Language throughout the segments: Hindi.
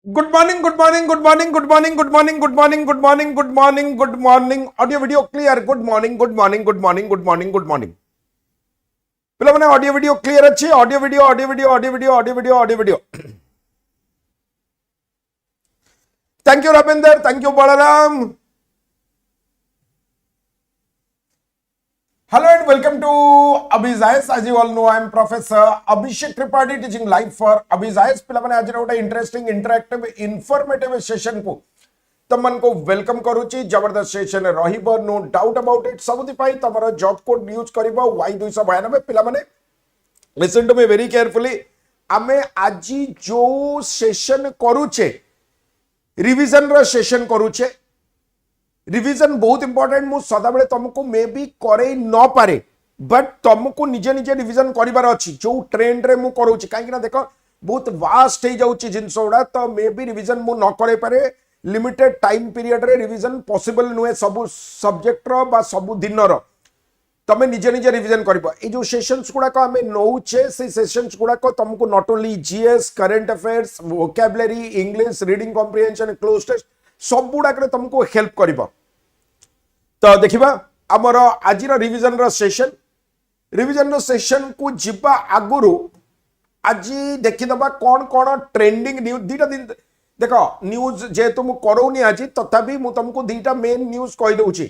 Good morning good morning good morning good morning good morning good morning good morning good morning good morning audio video clear good morning good morning good morning good morning good morning पे मैंने ऑडियो वीडियो क्लियर अच्छी audio video audio video audio video audio video audio video thank you Ravinder thank you Balram Hello and welcome to ABHI'S. As you all know, I am Professor Abhishek Tripathy teaching live for ABHI'S. पिला मैंने आज रोटे इंटरेस्टिंग इंटरैक्टिव इन्फॉर्मेटिव सेशन को तमन को वेलकम करूची जबरदस्त सेशन रहिबो नो डाउट अबाउट इट सबुति पाई तमरो जॉब कोड यूज करबो Y292 पिला माने listen to me very carefully आमे आजी जो सेशन करूचे रिवीजन रो सेशन करूचे रिवीजन बहुत इंपोर्टेंट मु सदा बेले तुमको मे बी करे न पारे बट तुमको निजे निजे रिवीजन करिवार अछि जो ट्रेंड रे मु करूची काहे कि ना देखो बहुत वास्ट हे जाउची जिंस उडा तो मे बी रिवीजन मु न करे पारे लिमिटेड टाइम पीरियड रे रिवीजन पॉसिबल नुए सब सब्जेक्ट रो बा सब दिन रो तमे निजे निजे रिवीजन करबो ए जो सेशंस गुडा को हमें नौचे से सेशंस गुडा को तुमको not only GS current affairs vocabulary English reading comprehension cloze test सब गुडा करे तुमको हेल्प करबो तो देखिबा हमर आज रिवीजन रो सेशन को जिबा आगुरु आज देखि दबा कौन कौन ट्रेंडिंग न्यूज दीटा दिन देखो न्यूज जे तुम करौनी आज तथापि मु तुमको दीटा मेन न्यूज कहि दउची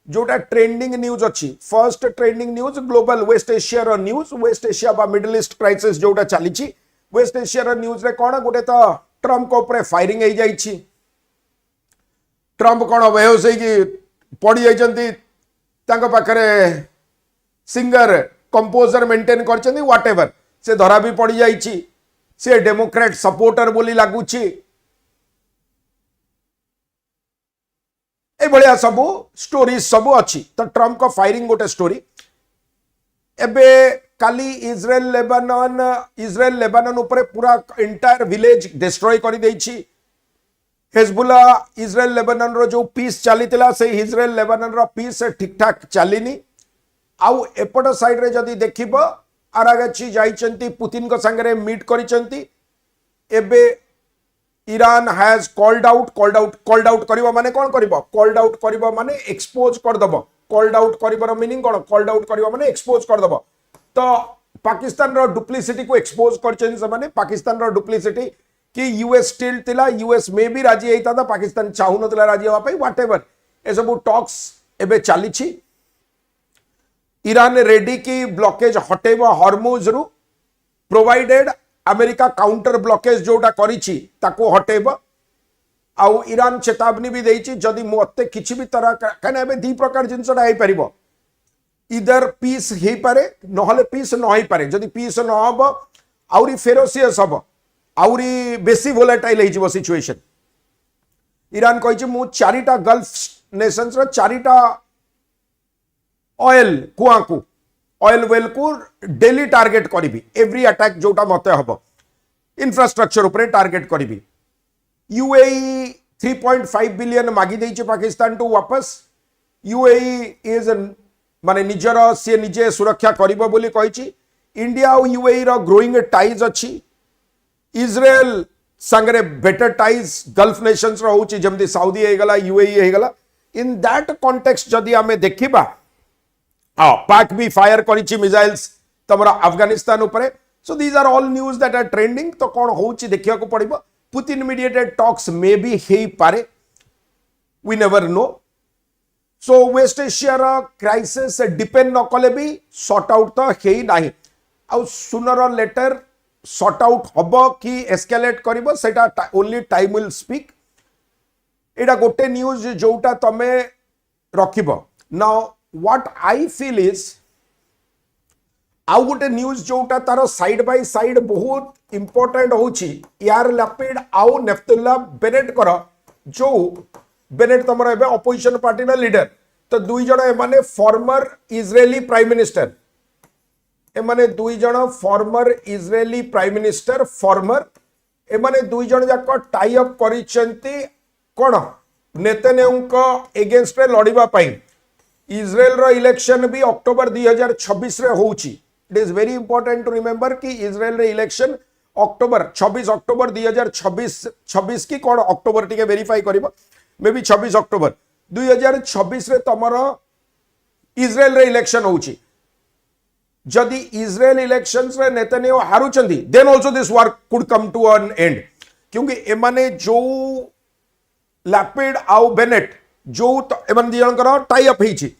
जोटा ट्रेंडिंग न्यूज अछि first trending news global West Asia रो न्यूज वेस्ट एशिया बा मिडिल ईस्ट क्राइसिस जोटा चलीची वेस्ट एशिया रो न्यूज रे कोन गोटे तो ट्रम्प को ऊपर फायरिंग हो जाइछि ट्रम्प कोन बेहोश होई पड़ी जाइए पाखरे सिंगर कंपोजर मेंटेन कर व्हाट एवर से धरा भी पड़ी जाइए से डेमोक्रेट सपोर्टर बोली लगुच भाया सब स्टोरी सब अच्छी तो ट्रम्प को फायरिंग गोटे स्टोरी एबे काली इज्राएल लेबानन ऊपर पूरा इंटायर विलेज डिस्ट्रॉय कर देछि हेजबुला इज्राएल लेबानन रो जो पीस चली से इज्राएल लेबानन रो पीस ठीक ठाक चलीनी आउ एपट साइड रे जदी देखिबो आरागची जाइचंती पुतिन को संगे मीट करिचंती एबे ईरान हैज कॉल्ड आउट करबो माने कोन करबो कॉल्ड आउट करबो माने एक्सपोज कर दबो कॉल्ड आउट करबो मीनिंग कोन कॉल्ड आउट करबो माने एक्सपोज कर दबो तो पाकिस्तान रो डुप्लिसिटी को एक्सपोज करचन से माने पाकिस्तान रो डुप्लिसिटी कि यूएस स्टिल तिला यूएस में भी राजी होता था पाकिस्तान चाहू नथिला राजी होवा पई व्हाटएवर ए सब टॉक्स एबे चलीछि ईरान रेडी की ब्लॉकेज हटेबो हॉर्मुज रु प्रोवाइडेड अमेरिका काउंटर ब्लॉकेज जोटा करिछि ताको हटेबो आउ ईरान चेतावनी भी देछि जदी मते किछि भी तरह कने एबे दी प्रकार जिंसटा हे परिबो इधर पीस हे पारे नहले पीस न हे पारे जदी पीस न हबो आउरी फेरोसियस हबो आउरी बेसी वोलेटाइल हो सिचुएशन ईरान कही मु चारिटा गल्फ नेशंस रो चारिटा ऑयल कुआ को ऑयल वेल को डेली टार्गेट करी एवरी अटैक जोटा मते हबो इंफ्रास्ट्रक्चर ऊपर टार्गेट करी यूएई 3.5 बिलियन मागी देछि पाकिस्तान टू वापस यूएई इज माने निजर से निजे सुरक्षा करिबो बोली कहिछि इंडिया और यूएई रो ग्रोइंग टाइज अछि इज्राएल संगरे बेटर टाइज गल्फ नेशंस रोची जमदी साउदी हे गला यूएई हे गला इन दैट कॉन्टेक्स्ट जदी हमें देखिबा पाक भी फायर करिछि मिसाइल्स तमरा अफगानिस्तान ऊपर so these are all news that are trending तो कोन होउछि देखिया को पड़िबो Putin mediated talks may be हे पारे we never know so West Asia रो क्राइसिस डिपेंड न कले भी सॉर्ट आउट तो हे नाही आ सुनर लेटर सॉर्ट आउट हबो कि एस्केलेट करिबो सेटा ओनली टाइम विल स्पीक एटा गोटे न्यूज जोटा तमे रखिबो now what I feel is आउ गोटे न्यूज जोटा तारो साइड बाय साइड बहुत इंपोर्टेंट होची यार लैपिड आउ नेफ्तुल्ला बेनेट कर जो बेनेट तमरा एबे अपोजिशन पार्टी ना लीडर तो दुई जण ए माने फॉर्मर इजरायली प्राइम मिनिस्टर एमाने दुई जण former Israeli prime minister former एमाने दुई जण जाक टाई अप करिसेंती कोन नेतन्याहू एगेंस्ट रे लड़िबा पई इजराइल रो इलेक्शन भी अक्टोबर 2026 रे होउची it is very important to remember कि इजराइल रे इलेक्शन अक्टोबर 26 अक्टोबर 2026 की कौन अक्टोबर टिके वेरीफाई करिबो मे बी 26 अक्टोबर 2026 रे तमर इज्राएल रे इलेक्शन होउची जदि इज्राएल इलेक्शंस रे नेतन्याहू हारुचंदी then also this war could come to an end क्योंकि एमाने जो लैपिड आउ बेनेट जो एमान दिजणकर टाई अप हेची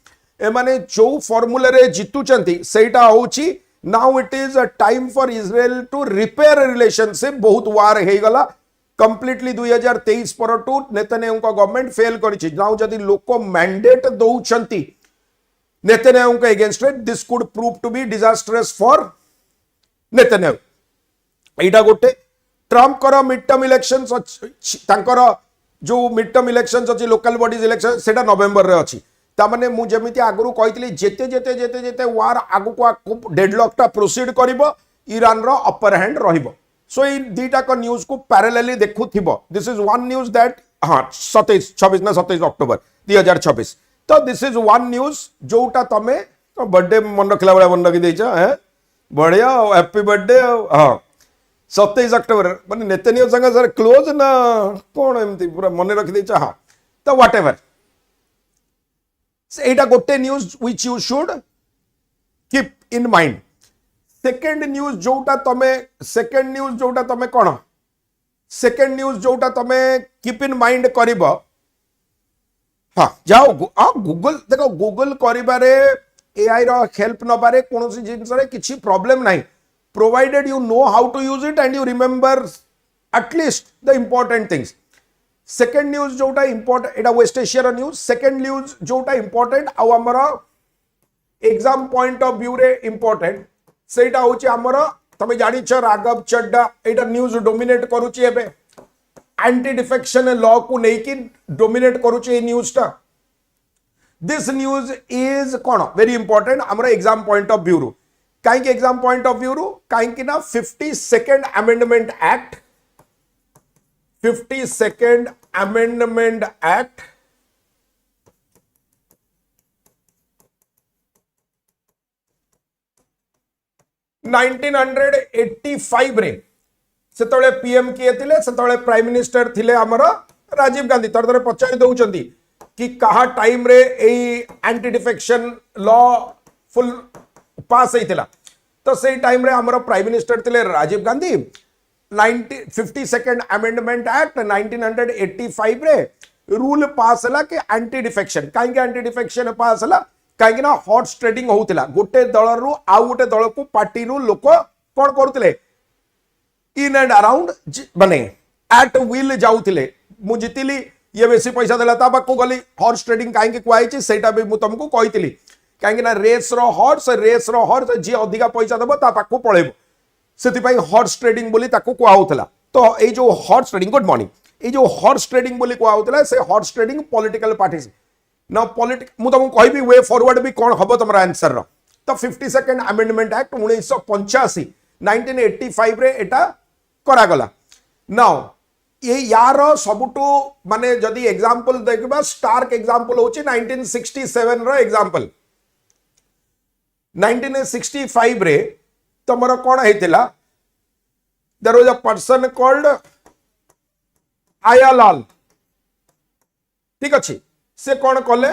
एमाने जो फॉर्मूला रे जितुचंती सेटा होउची now it is a time for Israel to repair relationship बहुत वार हे गला कंप्लीटली 2023 पर टू नेतन्याहू का गवर्नमेंट फेल करिछि नाउ जदि लोक मैंडेट दउचंती नेतन्याहू के against it this could prove to be disastrous for Netanyahu एटा गोटे ट्रम्प कर मिड टर्म इलेक्शंस तांकर जो मिड टर्म इलेक्शंस अछि लोकल बॉडीज इलेक्शन सेटा नवेम्बर रे अछि तामाने मु जेमिति आगुरु कहितली जेते जेते जेते जेते वार आगु को डेडलॉक टा प्रोसीड करिवो ईरान रो अपर हैंड रहिबो सो ई दीटा को न्यूज को पैरेलली देखुथिबो this is one news that हां 26 ना 27 अक्टोबर 2026 तो दिस इज वन न्यूज जोटा तमे तो बर्थडे मन रखला बड़ा मन रखी देछ हैं बढ़िया हैप्पी बर्थडे हां 27 अक्टोबर माने नेतन्याहू संग सर क्लोज ना कोन एमती पूरा मन रखी देछ हां तो व्हाटएवर एटा गोटे news which you should keep in mind second news जोटा तमे कोन सेकंड न्यूज जोटा तमे कीप इन माइंड करिवो हाँ जाओ गूगल देखो गूगल करिबारे एआई रो हेल्प न बारे कोनोसी जिंस रे किछि प्रॉब्लम नाही provided you know how to use it and you remember at least the important things second news जोटा इंपोर्टेंट एटा वेस्ट एशिया रो न्यूज सेकंड न्यूज जोटा इंपोर्टेंट आ हमर एग्जाम पॉइंट ऑफ व्यू रे इंपोर्टेंट सेटा होची हमर तमे जानि छ राघव चड्डा एटा न्यूज डोमिनेट करूची एबे एंटी डिफेक्शन लॉ को लेकिन डोमिनेट करूचे न्यूज टा दिस न्यूज इज कौन वेरी इंपोर्टेंट हमर एग्जाम पॉइंट ऑफ व्यू रु काई के एग्जाम पॉइंट ऑफ व्यू रु काई कि ना 52nd amendment act 52nd amendment act nineteen 1985 रे सेतळे पीएम किए थिले सेतळे प्राइम मिनिस्टर थिले हमर राजीव गांधी तर तर पचारि दउचंती कि कहा टाइम रे ए एंटी डिफेक्शन लॉ फुल पास हेतिला तो से टाइम रे हमर प्राइम मिनिस्टर थिले Rajiv Gandhi 52nd amendment act 1985 रे रूल पास हला कि एंटी डिफेक्शन काहे के एंटी डिफेक्शन पास हला काहे ना हॉर्स ट्रेडिंग होतिला गोटे दल रु आ गोटे दल को पार्टी रु लोक कोन करथिले इन एंड अराउंड बने एट विल जाउथिले मु जितिली ये बेसी पैसा देला ता बाकू गली हॉर्स ट्रेडिंग काहे के कुआई छी सेटा भी मु तुमको कहितली काहे ना रेस रो हॉर्स जे अधिका पैसा देबो ता बाकू पळेबो सेति पई हॉर्स ट्रेडिंग बोली ताकू कुआ होतला तो ए जो हॉर्स ट्रेडिंग गुड मॉर्निंग ए जो हॉर्स ट्रेडिंग बोली कुआ होतला से हॉर्स ट्रेडिंग पॉलिटिकल पार्टीज ना पॉलिटिक मु तुमको कहबी वे फॉरवर्ड भी कोन हबो तमरा आंसर रो तो 52nd अमेंडमेंट एक्ट 1985 1985 रे एटा करा गला नाउ ये यार सबुटो माने जदी एग्जांपल देखबा स्टार्क एग्जांपल होची 1967 रो एग्जांपल 1965 रे तमरो कोन हेतिला there was a person called Ayalal ठीक अछि से कोन कले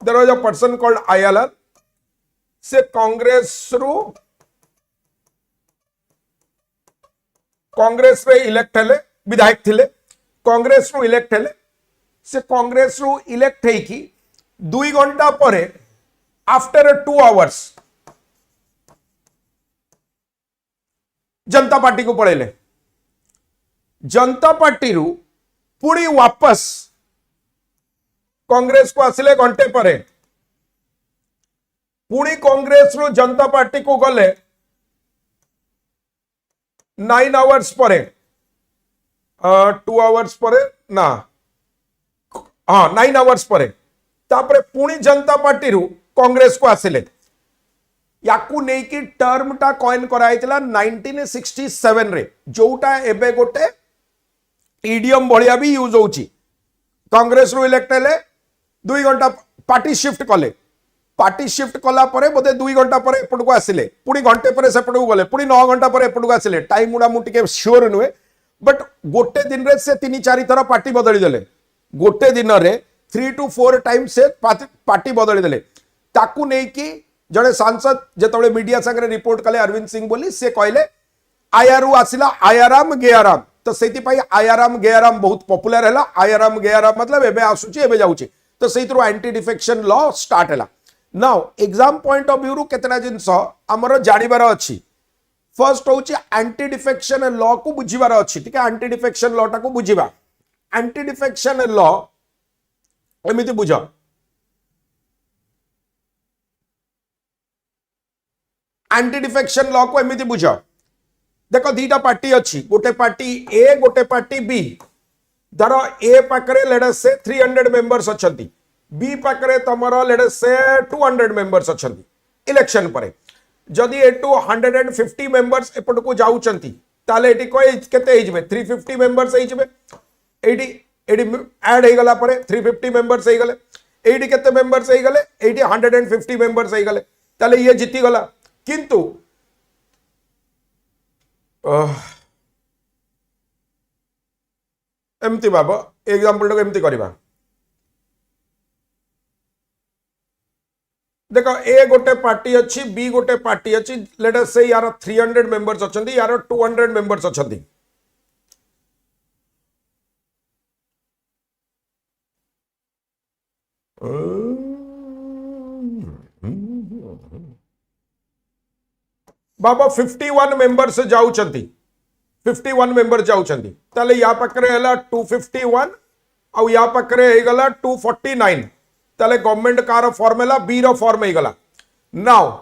there was a person called Ayalal से कांग्रेस रे इलेक्ट हेले विधायक थिले कांग्रेस रो इलेक्ट हेले से कांग्रेस रो इलेक्ट है कि 2 घंटा परे आफ्टर 2 आवर्स जनता पार्टी को पळेले जनता पार्टी रु पुणी वापस कांग्रेस को आसिले घंटे परे पुणी कांग्रेस रो जनता पार्टी को गले 9 आवर्स परे 2 आवर्स परे ना हाँ 9 आवर्स परे तापरे पुणी जनता पार्टी रु कांग्रेस को आसिले याकू नहीं कि टर्म टा कॉइन कराइतला 1967 रे जोटा एबे गोटे इडियम भलिया भी यूज होची कांग्रेस रो इलेक्ट हेले 2 घंटा पार्टी शिफ्ट कले पार्टी शिफ्ट कला परे बोधे 2 घंटा पर एपट को आसिले पुणी घंटे पर सेपट को गले पुणी 9 घंटा पर एपट को आसिले टाइम गुड़ा मुझे श्योर नुहे बट गोटे दिन रे से 3-4 थर पार्टी बदली देले गोटे दिन रे 3 to 4 टाइम्स से पार्टी बदली देले ताकू नहीं कि जड़े सांसद जिते मीडिया संगे रिपोर्ट कले अरविंद सिंह बोली से कहले आयारू आसिला आयाराम गेयाराम तो से आयाराम गेयाराम बहुत पॉपुलर है आयाराम गेयाराम मतलब एबे आसुची एबे जाउची तो से एंटी डिफेक्शन लॉ स्टार्ट है now exam point of view केतना जिंस हमर जानिबार अछि फर्स्ट होची एंटी डिफेक्शन लॉ को बुझिबार अछि ठीक है एंटी डिफेक्शन लॉ टा को बुझिबा एंटी डिफेक्शन लॉ एमिति बुझ एंटी डिफेक्शन लॉ को एमिति बुझ देखो दीटा पार्टी अच्छी गोटे पार्टी ए गोटे पार्टी बी धर ए पाखरे लेट अस से 300 मेंबर्स अछंती बी पाखरे तमरो लेट अस से 200 मेंबर्स अछंती इलेक्शन परे जदि एटू 150 मेंबर्स एपट को जाउचंती ताले एटी को केते हिजबे 350 मेंबर्स हिजबे एटी एटी ऐड हे गला परे 350 मेंबर्स हे गले एटी केते मेंबर्स हे गले एटी 150 मेंबर्स हे गले ताले ये जीती गला किंतु एमती बाबा एग्जांपल को एमती करबा देखो ए गोटे पार्टी अच्छी बी गोटे पार्टी अच्छी लेट अस से यार 300 मेंबर्स अछंती यार 200 मेंबर्स अछंती बाबा 51 मेंबर्स जाउचंती 51 मेंबर जाउचंती ताले या पाखरे हला 251 और या पाखरे हे गला 249 ताले गवर्नमेंट कार फॉर्म हला बी रो फॉर्म हे गला नाउ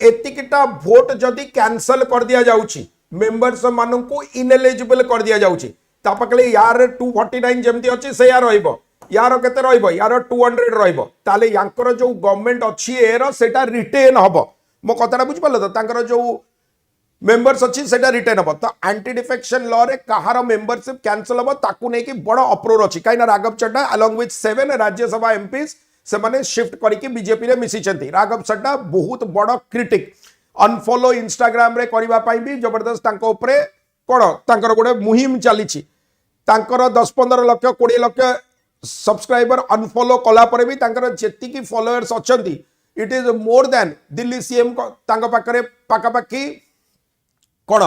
एतिकिटा वोट जदी कैंसल कर दिया जाउची मेंबर्स मानन को इनएलिजिबल कर दिया जाउची ता पाखले यार 249 जेमती अछि से यार रहइबो यार केते रहइबो यार 200 रहइबो ताले यांकर जो गवर्नमेंट अछि एरो सेटा रिटेन हबो मो कथाटा बुझ पाल तो तांकर जो मेंबर्स अच्छी सेटा रिटेन हम तो एंटी डिफेक्शन लॉ रे कहार मेंबरशिप कैंसल हम ताकू नहीं कि बड़ अप्रोर अच्छी कहीं राघव चड्डा अलोंग विथ 7 राज्यसभा एमपीज से माने शिफ्ट करके बीजेपी रे मिसी छथि राघव चड्डा बहुत बड़ क्रिटिक अनफॉलो इंस्टाग्राम रे करबा पई भी जबरदस्त तांको ऊपर कोन तांकर गोटे मुहिम चली 10-15 लाख 20 लाख सब्सक्राइबर अनफॉलो कला परे भी तांकर जेति की फॉलोअर्स अछंती it is more than Delhi CM को तांको पाखरे पाखापाखी कौन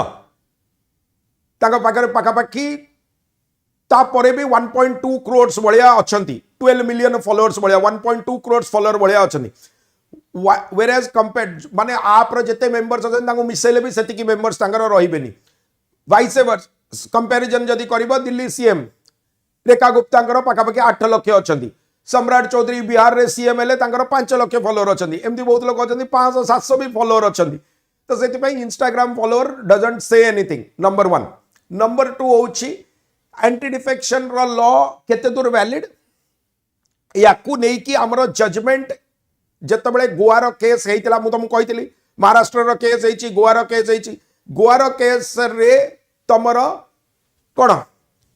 तांको पाखरे पाखापाखी तापरे भी 1.2 करोड़ भाया अच्छा 12 मिलियन फॉलोअर्स भाया 1.2 करोड़ फॉलोअर भाया अच्छा वेर एज कंपेयर माने आप जिते मेंबर्स अच्छे मिसेले भी सेतिकी मेंबर्स रही वाइस कंपेरिजन जदि कर दिल्ली सीएम रेखा गुप्ता पाखापाखि 8 लाख अच्छा सम्राट चौधरी बिहार रे सीएम हेले 5 लाख फॉलोअर अच्छा एमती बहुत लोग अच्छा 500-700 भी फॉलोअर अच्छा तो से Instagram follower doesn't say anything number 1 number 2 होची एंटी डिफेक्शन रो लॉ केते दूर वैलिड याकू नहीं कि हमरो जजमेंट जतबेले गोवा रो केस हेतिला मु तुमको कहितली महाराष्ट्र रो केस हेची गोवा रो केस हेची गोवा रो केस रे तमरो कोन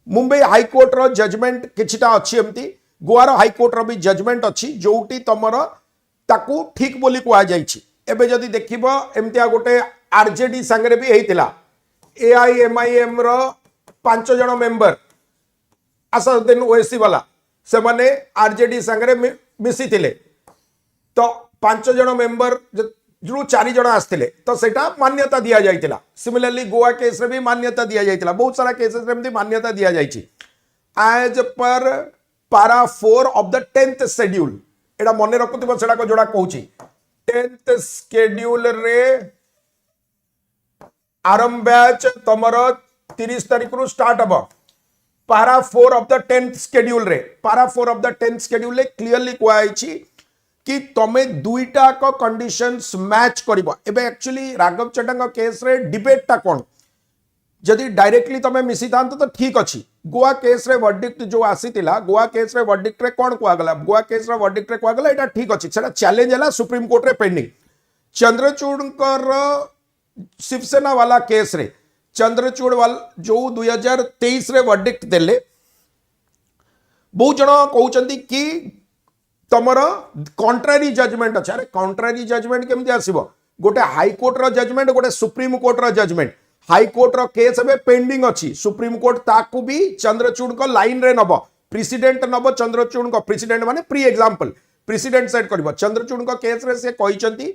मुंबई हाई कोर्ट रो जजमेंट किछिटा अछि एमती गोवा रो हाई कोर्ट रो भी जजमेंट अछि जोटी तमरो ताकू ठीक बोली कुआ जाईछि एबे जदि देखिबो एमतिया गोटे आरजेडी संगे भी हेतिला एआईएमआईएम रो 5 जण मेंबर असदुद्दीन ओएससी वाला से माने आरजेडी संगे मिसी थिले तो 5 जण मेंबर जो 4 जण आस्थिले तो सेटा मान्यता दिया जाइतिला सिमिलरली गोवा केस रे भी मान्यता दिया जाइतिला बहुत सारा केसेस रे एमती मान्यता दिया जाइछि एज पर पारा 4 ऑफ द 10th शेड्यूल एटा मने रखुथिबो सेटा को जोडा कहूची 10th शेड्यूल रे आरंभ बैच तमरो 30 तारीख रु स्टार्ट हबो पारा 4 ऑफ द 10th शेड्यूल रे पारा 4 ऑफ द 10th शेड्यूल रे क्लियरली कुआइछि कि तमे दुईटा को कंडीशंस मैच करिबो एबे एक्चुअली राघव चड्डा केस रे डिबेट ता कोन जदि डायरेक्टली तमे मिसी थांत तो ठीक अछि गोवा केस रे वर्डिक्ट जो आसीतिला गोवा केस रे वर्डिक्ट रे कोन कुआ गला गोवा केस रे वर्डिक्ट रे कुआ गला एटा ठीक अछि सेटा चैलेंज हला सुप्रीम कोर्ट रे पेंडिंग चंद्रचूड़कर शिवसेना वाला केस रे चंद्रचूड़ वाला जो 2023 रे वर्डिक्ट देले बहुत जण कहउचंती कि तमर कंट्रारी जजमेंट अच्छे अरे कंट्रारी जजमेंट केमती आसीबो गोटे हाईकोर्ट रो जजमेंट गोटे सुप्रीम कोर्ट रो जजमेंट हाईकोर्ट रो केस एबे पेंडिंग अच्छी सुप्रीम कोर्ट ताकू भी चंद्रचूड़ को लाइन रे नब प्रेसिडेंट नब चंद्रचूड़ को प्रेसिडेंट माने प्री एग्जांपल प्रेसिडेंट सेट करबो चंद्रचूड़ को केस रे से कहिसंती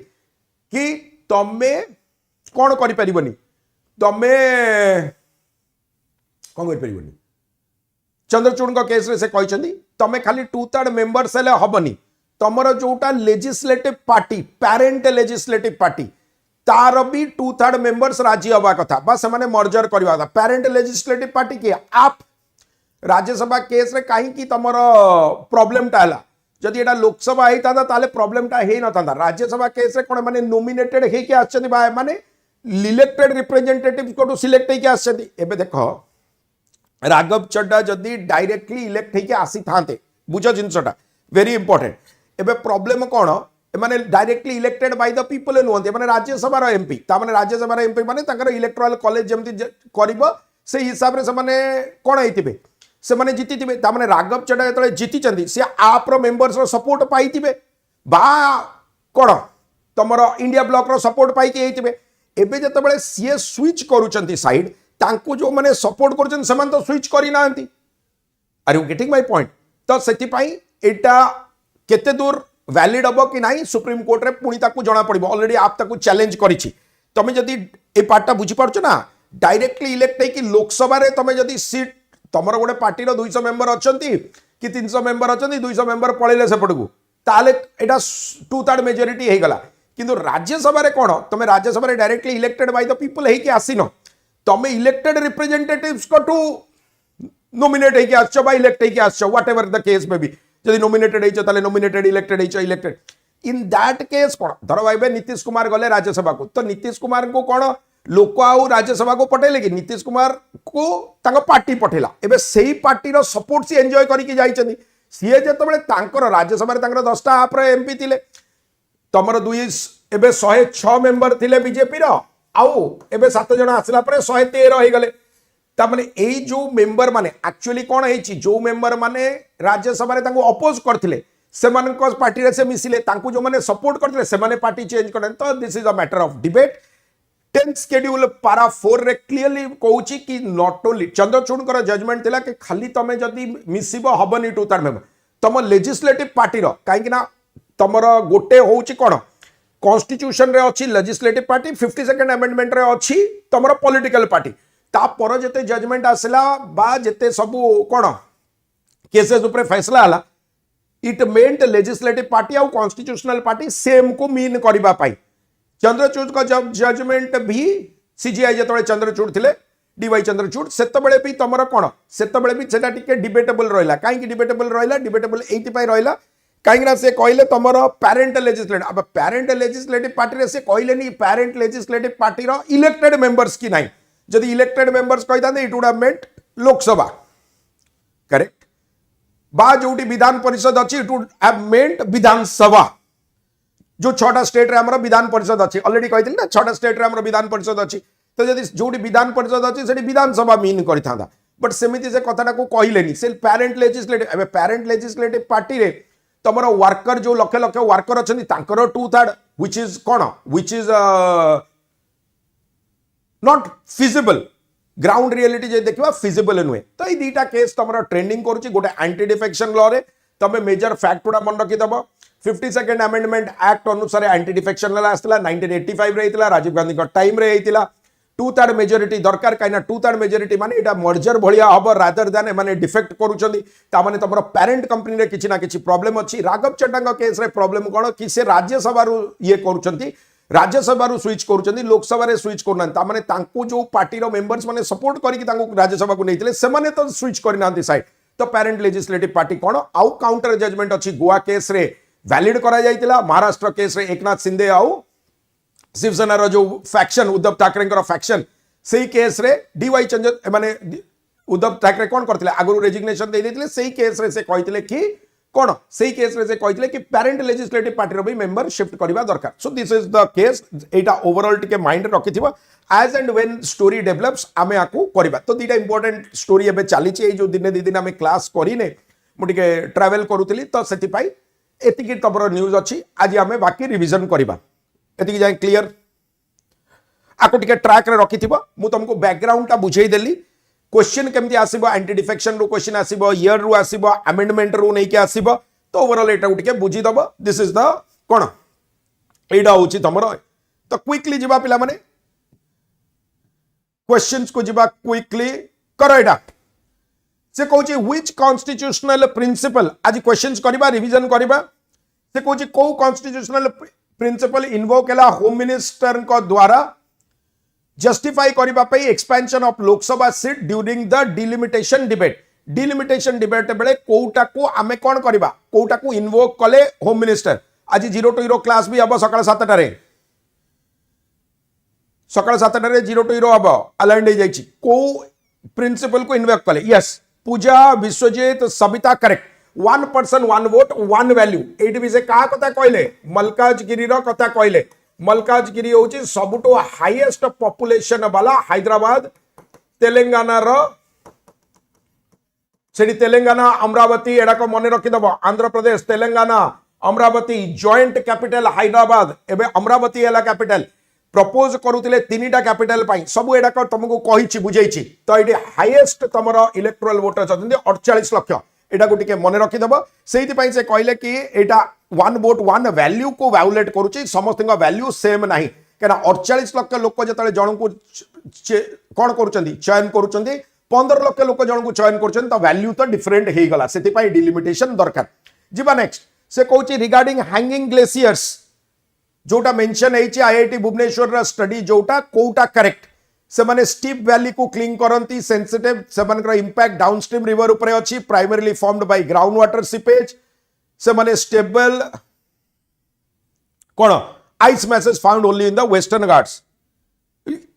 कि तमे कोन करि परिबनी तमे कोन करि परिबनी चंद्रचूड़ को केस रे से कहिसंती तमे खाली 2/3 मेंबर्स हेले हबनी तमरो जोटा legislative party parent legislative party तार भी 2/3 मेंबर्स राजी हवा कथा बा से माने मर्जर करवा कथा पेरेंट लेजिस्लेटिव पार्टी के आप राज्यसभा केस रे काहे की तमरो प्रॉब्लम टा हला जदि एटा लोकसभा हेता ताले प्रॉब्लम टा हे न तांदा राज्यसभा केस रे कोन माने नॉमिनेटेड हे के आछथि बा माने इलेक्टेड रिप्रेजेंटेटिव को सिलेक्ट हे के आछथि एबे देखो राघव चड्डा जदि डायरेक्टली इलेक्ट हे के आसी थांते बुझो जिंसटा वेरी इंपोर्टेंट एबे प्रॉब्लम कोन माने directly elected by the people नुहंती माने राज्यसभा रो एमपी ता माने राज्यसभा रो एमपी माने ताकर इलेक्टोरल कॉलेज जेमती करबो से हिसाब रे से माने कोन हेतिबे से माने जीतिथिबे ता माने राघव चड्डा जतले जीति चंदी से आप रो मेंबर्स रो सपोर्ट पाइथिबे बा कोन तमरो इंडिया ब्लॉक रो सपोर्ट पाई के हेतिबे एबे जतबेले सीए स्विच करूचंती साइड तांको जो माने सपोर्ट करूचन समान तो स्विच करी नांती are you getting my point तो सेति पाई एटा केते दूर वैलिड हम कि नहीं सुप्रीम कोर्ट रे पुणी ताकू जना पड़िबो ऑलरेडी आप ताकू चैलेंज करिछि तमे जदि ए पार्टा बुझी पारछ ना डायरेक्टली इलेक्ट है कि लोकसभा रे तमे जदि सीट तमर गोटे पार्टी रो 200 मेंबर अछंती कि 300 मेंबर अछंती 200 मेंबर पळेले सेपटकू ताले एटा 2/3 मेजॉरिटी हे गला किंतु राज्यसभा रे कोन तमे राज्यसभा रे directly elected by the people हे कि आसीनो तमे इलेक्टेड रिप्रेजेंटेटिव्स को टू नॉमिनेट हे कि आछो बा इलेक्ट हे कि आछो whatever the case may be जदि नॉमिनेटेड हेचो ताले नॉमिनेटेड इलेक्टेड हेचो इलेक्टेड इन दैट केस कोन धर भाई नीतीश कुमार गले राज्यसभा को तो नीतीश कुमार को कोन लोक आउ राज्यसभा को पठेले कि नीतीश कुमार को तांको पार्टी पठेला एबे सेही पार्टी रो सपोर्ट सी एन्जॉय करिकि जाइछनी सीए जेतबेले तांकर राज्यसभा रे तांकर 10टा आप रे एमपी थिले तमर 2 एबे 106 मेंबर थिले बीजेपी रो आउ एबे 7 जण आसला परे 113 हे गले ता माने एई जो मेंबर माने एक्चुअली कोन हेची जो मेंबर माने राज्यसभा रे तांको अपोज करथिले सेमान को पार्टी रे से मिसिले तांको जो माने सपोर्ट करथिले से माने पार्टी चेंज करन तो this is a matter of debate 10th schedule पारा 4 रे क्लियरली कहूची कि नॉट ओनली चंद्रचूड़ कर जजमेंट थिला कि खाली तमे जदी मिसिबो हबनी 2/3 मेंबर तम लेजिस्लेटिव पार्टी रो काहे कि ना तमर गोटे होउची कोन कॉन्स्टिट्यूशन रे अछि लेजिस्लेटिव पार्टी 52nd अमेंडमेंट रे अछि तमर पॉलिटिकल पार्टी ता पर जते जजमेंट आसला बा जते सब कोन केसेस ऊपर फैसला हला इट मेंट लेजिस्लेटिव पार्टी और कॉन्स्टिट्यूशनल पार्टी सेम को मीन करबा पाई चंद्रचूड़ का जब जजमेंट भी सीजीआई जतबे चंद्रचूड़ थिले डीवाई चंद्रचूड़ सेतबेले भी तमर कोन सेतबेले भी सेटा टिके डिबेटेबल रहला काहे कि डिबेटेबल रहला डिबेटेबल एथि पाई रहला काहे ना से कहले तमर पेरेंट लेजिस्लेटिव अब पेरेंट लेजिस्लेटिव पार्टी रे से कहले नी पेरेंट लेजिस्लेटिव पार्टी रो इलेक्टेड मेंबर्स की नाही जदि इलेक्टेड मेंबर्स कहता it would have meant Lok Sabha correct बा जोटी विधान परिषद अछि इट वुड हैव मेंट विधानसभा जो 6टा स्टेट रे हमर विधान परिषद अछि ऑलरेडी कहिथिल ना 6टा स्टेट रे हमर विधान परिषद अछि तो जदि जोटी विधान परिषद अछि सेठी विधानसभा मीन करिथांदा बट सेमिति से कथाटा को कहिलेनी से पेरेंट लेजिस्लेटिव एबे पेरेंट लेजिस्लेटिव पार्टी रे तमर वर्कर जो लक्ष लक्ष वर्कर अछंती तांकर 2/3 व्हिच इज कोन which is not feasible ground reality जे देखिबा फिजिबल नुहे तो ई दीटा केस तमर ट्रेंडिंग करूची गोटे एंटी डिफेक्शन लॉ रे तमे मेजर फैक्ट उडा मन रखि दबो 52nd अमेंडमेंट एक्ट अनुसार एंटी डिफेक्शन ला आस्तला 1985 रे हितला राजीव गांधी का टाइम रे हितला 2/3 मेजॉरिटी दरकार काइना 2/3 मेजॉरिटी माने एटा मर्जर भलिया हबो रादर देन माने डिफेक्ट करूचंदी ता माने तमरो पेरेंट कंपनी रे किछि ना किछि प्रॉब्लम अछि राघव चड्डा का केस रे प्रॉब्लम कोन कि से राज्यसभा रु ये करूचंदी राज्यसभा रु स्विच करूचंदी लोकसभा रे स्विच करनान ता माने तांको जो पार्टी रो मेंबर्स माने सपोर्ट करिकि तांको राज्यसभा को नैथिले से माने तो स्विच करनांती साइड तो पेरेंट लेजिस्लेटिव पार्टी कोन आउ काउंटर जजमेंट अछि गोवा केस रे वैलिड करा जाइतिला महाराष्ट्र केस रे एकनाथ शिंदे आउ शिवसेना रो जो फैक्शन उद्धव ठाकरे को फैक्शन सेही केस रे डीवाई चंद्र माने उद्धव ठाकरे कोन करथिले आगु रेजिग्नेशन दे देथिले सेही केस रे से कहिथिले कि कोन सेही केस रे से कहिथिले कि पेरेंट लेजिस्लेटिव पार्टी रो भी मेंबर शिफ्ट करबा दरकार so this is the case एटा ओवरऑल टिके माइंड रखिथिबा as and when story develops आमे आकु करबा तो दीटा इंपोर्टेंट स्टोरी एबे चली छि ए जो दिने दी दिन आमे क्लास करिने मु टिके ट्रैवल करूथिली तो सेति पाई एतिकी तमर न्यूज अच्छी आज आम बाकी रिविजन करवा एतिकी जाए क्लियर आपको टिके ट्रैक रे रखि मु तुमको बैकग्राउंड टा बुझेई देली क्वेश्चन केमती आसीबो एंटी डिफेक्शन रो क्वेश्चन आसीबो ईयर रो आसीबो अमेंडमेंट रो नै के आसीबो तो ओवरऑल एटा टिके बुझी दबो दिस इज द कोन एडा होची तमरो तो क्विकली जिबा पिला माने क्वेश्चंस को जिबा क्विकली करो एटा से कहूची व्हिच कॉन्स्टिट्यूशनल प्रिंसिपल आज क्वेश्चंस करबा रिवीजन करबा से कहूची को कॉन्स्टिट्यूशनल प्रिंसिपल इन्वोक हैला होम मिनिस्टर को द्वारा जस्टिफाई करबा पई expansion of Lok Sabha seat during the delimitation debate बेले कोटा को आमे कोन करबा कोटा को इन्वोक कले होम मिनिस्टर आज 0 to 0 क्लास भी अब सकाळ 7 टारे सकाळ 7 टारे 0 to 0 अब अलाइंड जाईची को प्रिंसिपल को इन्वोक कले yes Puja Biswajit Sabita correct one person one vote one value एटी भी से कहा कथा कहले मल्काजगिरी रो कथा कहले मल्काजगिरी होची सबुटो हाईएस्ट पॉपुलेशन वाला हैदराबाद तेलंगाना रो सेठी तेलंगाना अमरावती एडा को मने रखि दबो आंध्र प्रदेश तेलंगाना अमरावती जॉइंट कैपिटल हैदराबाद एबे अमरावती एला कैपिटल प्रपोज करूतिले तीनटा कैपिटल पाई सब एडा को तुमको कहिछि बुझैछि तो एडी हाईएस्ट तमरो इलेक्टोरल वोटर छथि 48 लाख एटा को टिके मने रखि दबो सेहिति पई से कहले कि एटा वन वोट वन वैल्यू को वायोलेट करूछि समस्त वैल्यू सेम नाही केना 48 लाख लोक जतले जण को कोन करूछंदी चयन करूछंदी 15 लाख लोक जण को चयन करूछंदी तो वैल्यू तो डिफरेंट हे गला सेति पई डिलिमिटेशन दरकार जिबा नेक्स्ट से कहूछि रिगार्डिंग हैंगिंग ग्लेशियर्स जोटा मेंशन हेछि आईआईटी भुवनेश्वर रा स्टडी जोटा कोटा करेक्ट से माने स्टीप वैली को क्लीन करंती सेंसिटिव से मानकर इंपैक्ट डाउनस्ट्रीम रिवर ऊपर अछि primarily formed by ground water seepage से माने stable cone ice message found only in the western Ghats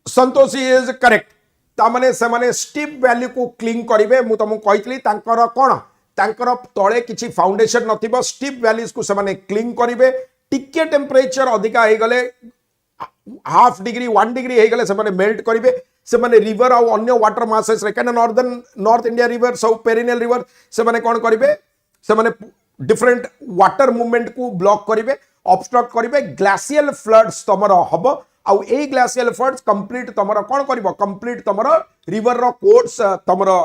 Santoshi is correct ता माने से माने स्टीप वैली को क्लीन करिवे मु तुमको कहितली तांकर कोन तांकर तळे किछि फाउंडेशन नथिबो स्टीप वैलीज को से माने क्लीन करिवे टिके टेंपरेचर अधिका हे गले हाफ डिग्री 1 डिग्री हे गले से माने मेल्ट करिवे से माने रिवर और अन्य वाटर मासेस रे कने नॉर्थ इंडिया रिवर सब पेरिनियल रिवर से माने कोन करिवे से माने डिफरेंट वाटर मूवमेंट को ब्लॉक करिवे ऑब्स्ट्रक्ट करिवे ग्लेशियल फ्लड्स तमरो हबो आउ ए ग्लेशियल फ्लड्स कंप्लीट तमरो कोन करिवो कंप्लीट तमरो रिवर रो कोर्स तमरो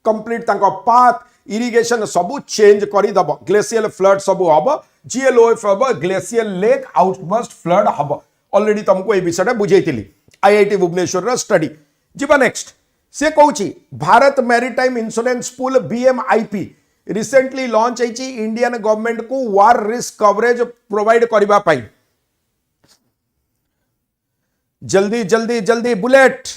कंप्लीट तांको पाथ इरिगेशन सब चेंज करि दबो ग्लेशियल फ्लड सब हबो जीएलओएफ हबो ग्लेशियल लेक आउटबर्स्ट फ्लड हबो ऑलरेडी तुमको ए विषय बुझेइतिली आईआईटी भुवनेश्वर रो स्टडी जिबा नेक्स्ट से कहूची Bharat maritime insurance pool BMIP recently launch होइछि इंडियन गवर्नमेंट को वार रिस्क कवरेज प्रोवाइड करबा पाई जल्दी जल्दी जल्दी बुलेट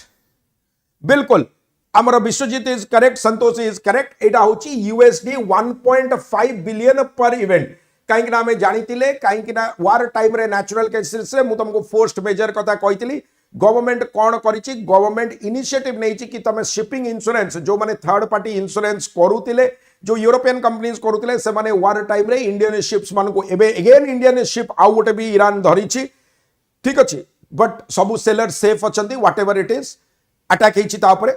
बिल्कुल आमर Biswajit is correct Santosh is correct एटा होछि यूएसडी 1.5 बिलियन पर इवेंट कहीं ना आम जानी कहीं वार टाइम रे नेचुरल केसेस रे मु तुमको फोर्स्ट मेजर कथा कही गवर्नमेंट कौन करिछि गवर्नमेंट इनिशिएटिव नहीं कि तुम शिपिंग इंश्योरेंस जो माने थर्ड पार्टी इंश्योरेंस करूतिले जो यूरोपियन कंपनीज करूतिले से माने वार टाइम रे इंडियन शिप्स मान को एबे अगेन इंडियन शिप आउ गोटे भी ईरान धरिछि ठीक अछि बट सबु सेलर सेफ अछंती व्हाटएवर इट इज अटैक हेछि ता ऊपर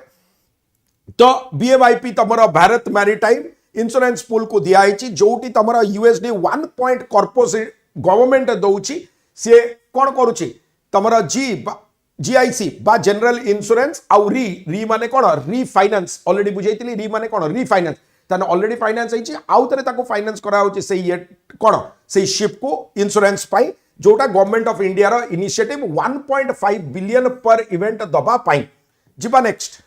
तो बीएमआईपी तमरो भारत मैरीटाइम इंश्योरेंस पूल को दिया है जोटी तमरा यूएसडी 1 पॉइंट कॉर्पोस गवर्नमेंट दउची से कोन करूची तमरा जीआईसी बा जनरल इंश्योरेंस आउ री माने कोन रीफाइनेंस ऑलरेडी बुझैतिली री माने कोन रीफाइनेंस तने ऑलरेडी फाइनेंस होइची आउ तरे ताको फाइनेंस करा होची से ये कोन से शिप को इंश्योरेंस पाई जोटा गवर्नमेंट ऑफ इंडिया रो इनिशिएटिव 1.5 बिलियन पर इवेंट दबा पाई जिबा नेक्स्ट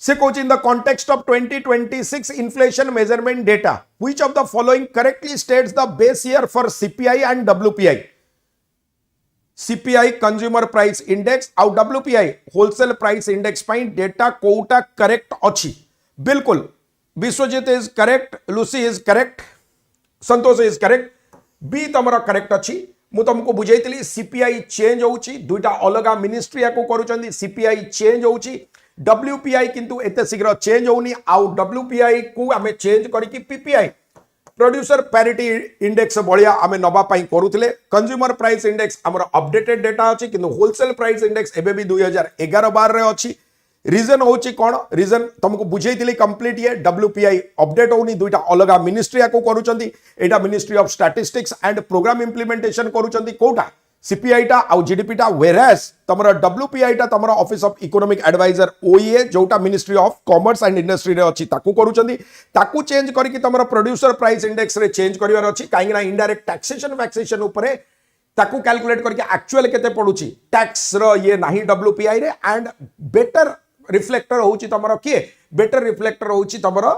से कोच in the context of 2026 inflation measurement data which of the following correctly states the base year for CPI and WPI CPI consumer price index और WPI wholesale price index पाई डेटा कोटा करेक्ट अछि बिल्कुल Biswajit is correct Lucy is correct Santosh is correct बी तमरा करेक्ट अछि मु तुमको बुझैतिली CPI चेंज होउची दुईटा अलगा मिनिस्ट्री को करूचंदी CPI चेंज होउची WPI किंतु एते शीघ्र चेंज होनी आउ WPI को आमे चेंज करिकि PPI प्रोड्यूसर पैरिटी इंडेक्स बलिया आमे नबा पाई करूथिले कंज्यूमर प्राइस इंडेक्स हमर अपडेटेड डेटा अछि किंतु होलसेल प्राइस इंडेक्स एबे भी 2011-12 रे अछि रीजन होची कोन रीजन तुमको बुझेइतिली कंप्लीट ये डब्ल्यूपीआई अपडेट होनी दुईटा अलग मिनिस्ट्री को करूचंती एटा ministry of statistics and programme implementation करूचंती कोटा सीपीआई टा आउ जीडीपी टा वेरास तमरा डब्ल्यूपीआई टा तमरा office of economic adviser OEA जोटा ministry of commerce and industry रे अछि ताकू करूचंती ताकू चेंज करके तमरा प्रोड्यूसर प्राइस इंडेक्स रे चेंज करिवार अछि काहे ना इनडायरेक्ट टैक्सेशन वैक्सेशन ऊपर ताकू कैलकुलेट करके एक्चुअल केते पडुची टैक्स रो ये नाही डब्ल्यूपीआई रे एंड बेटर रिफ्लेक्टर होची तमरा किए बेटर रिफ्लेक्टर होची तमरा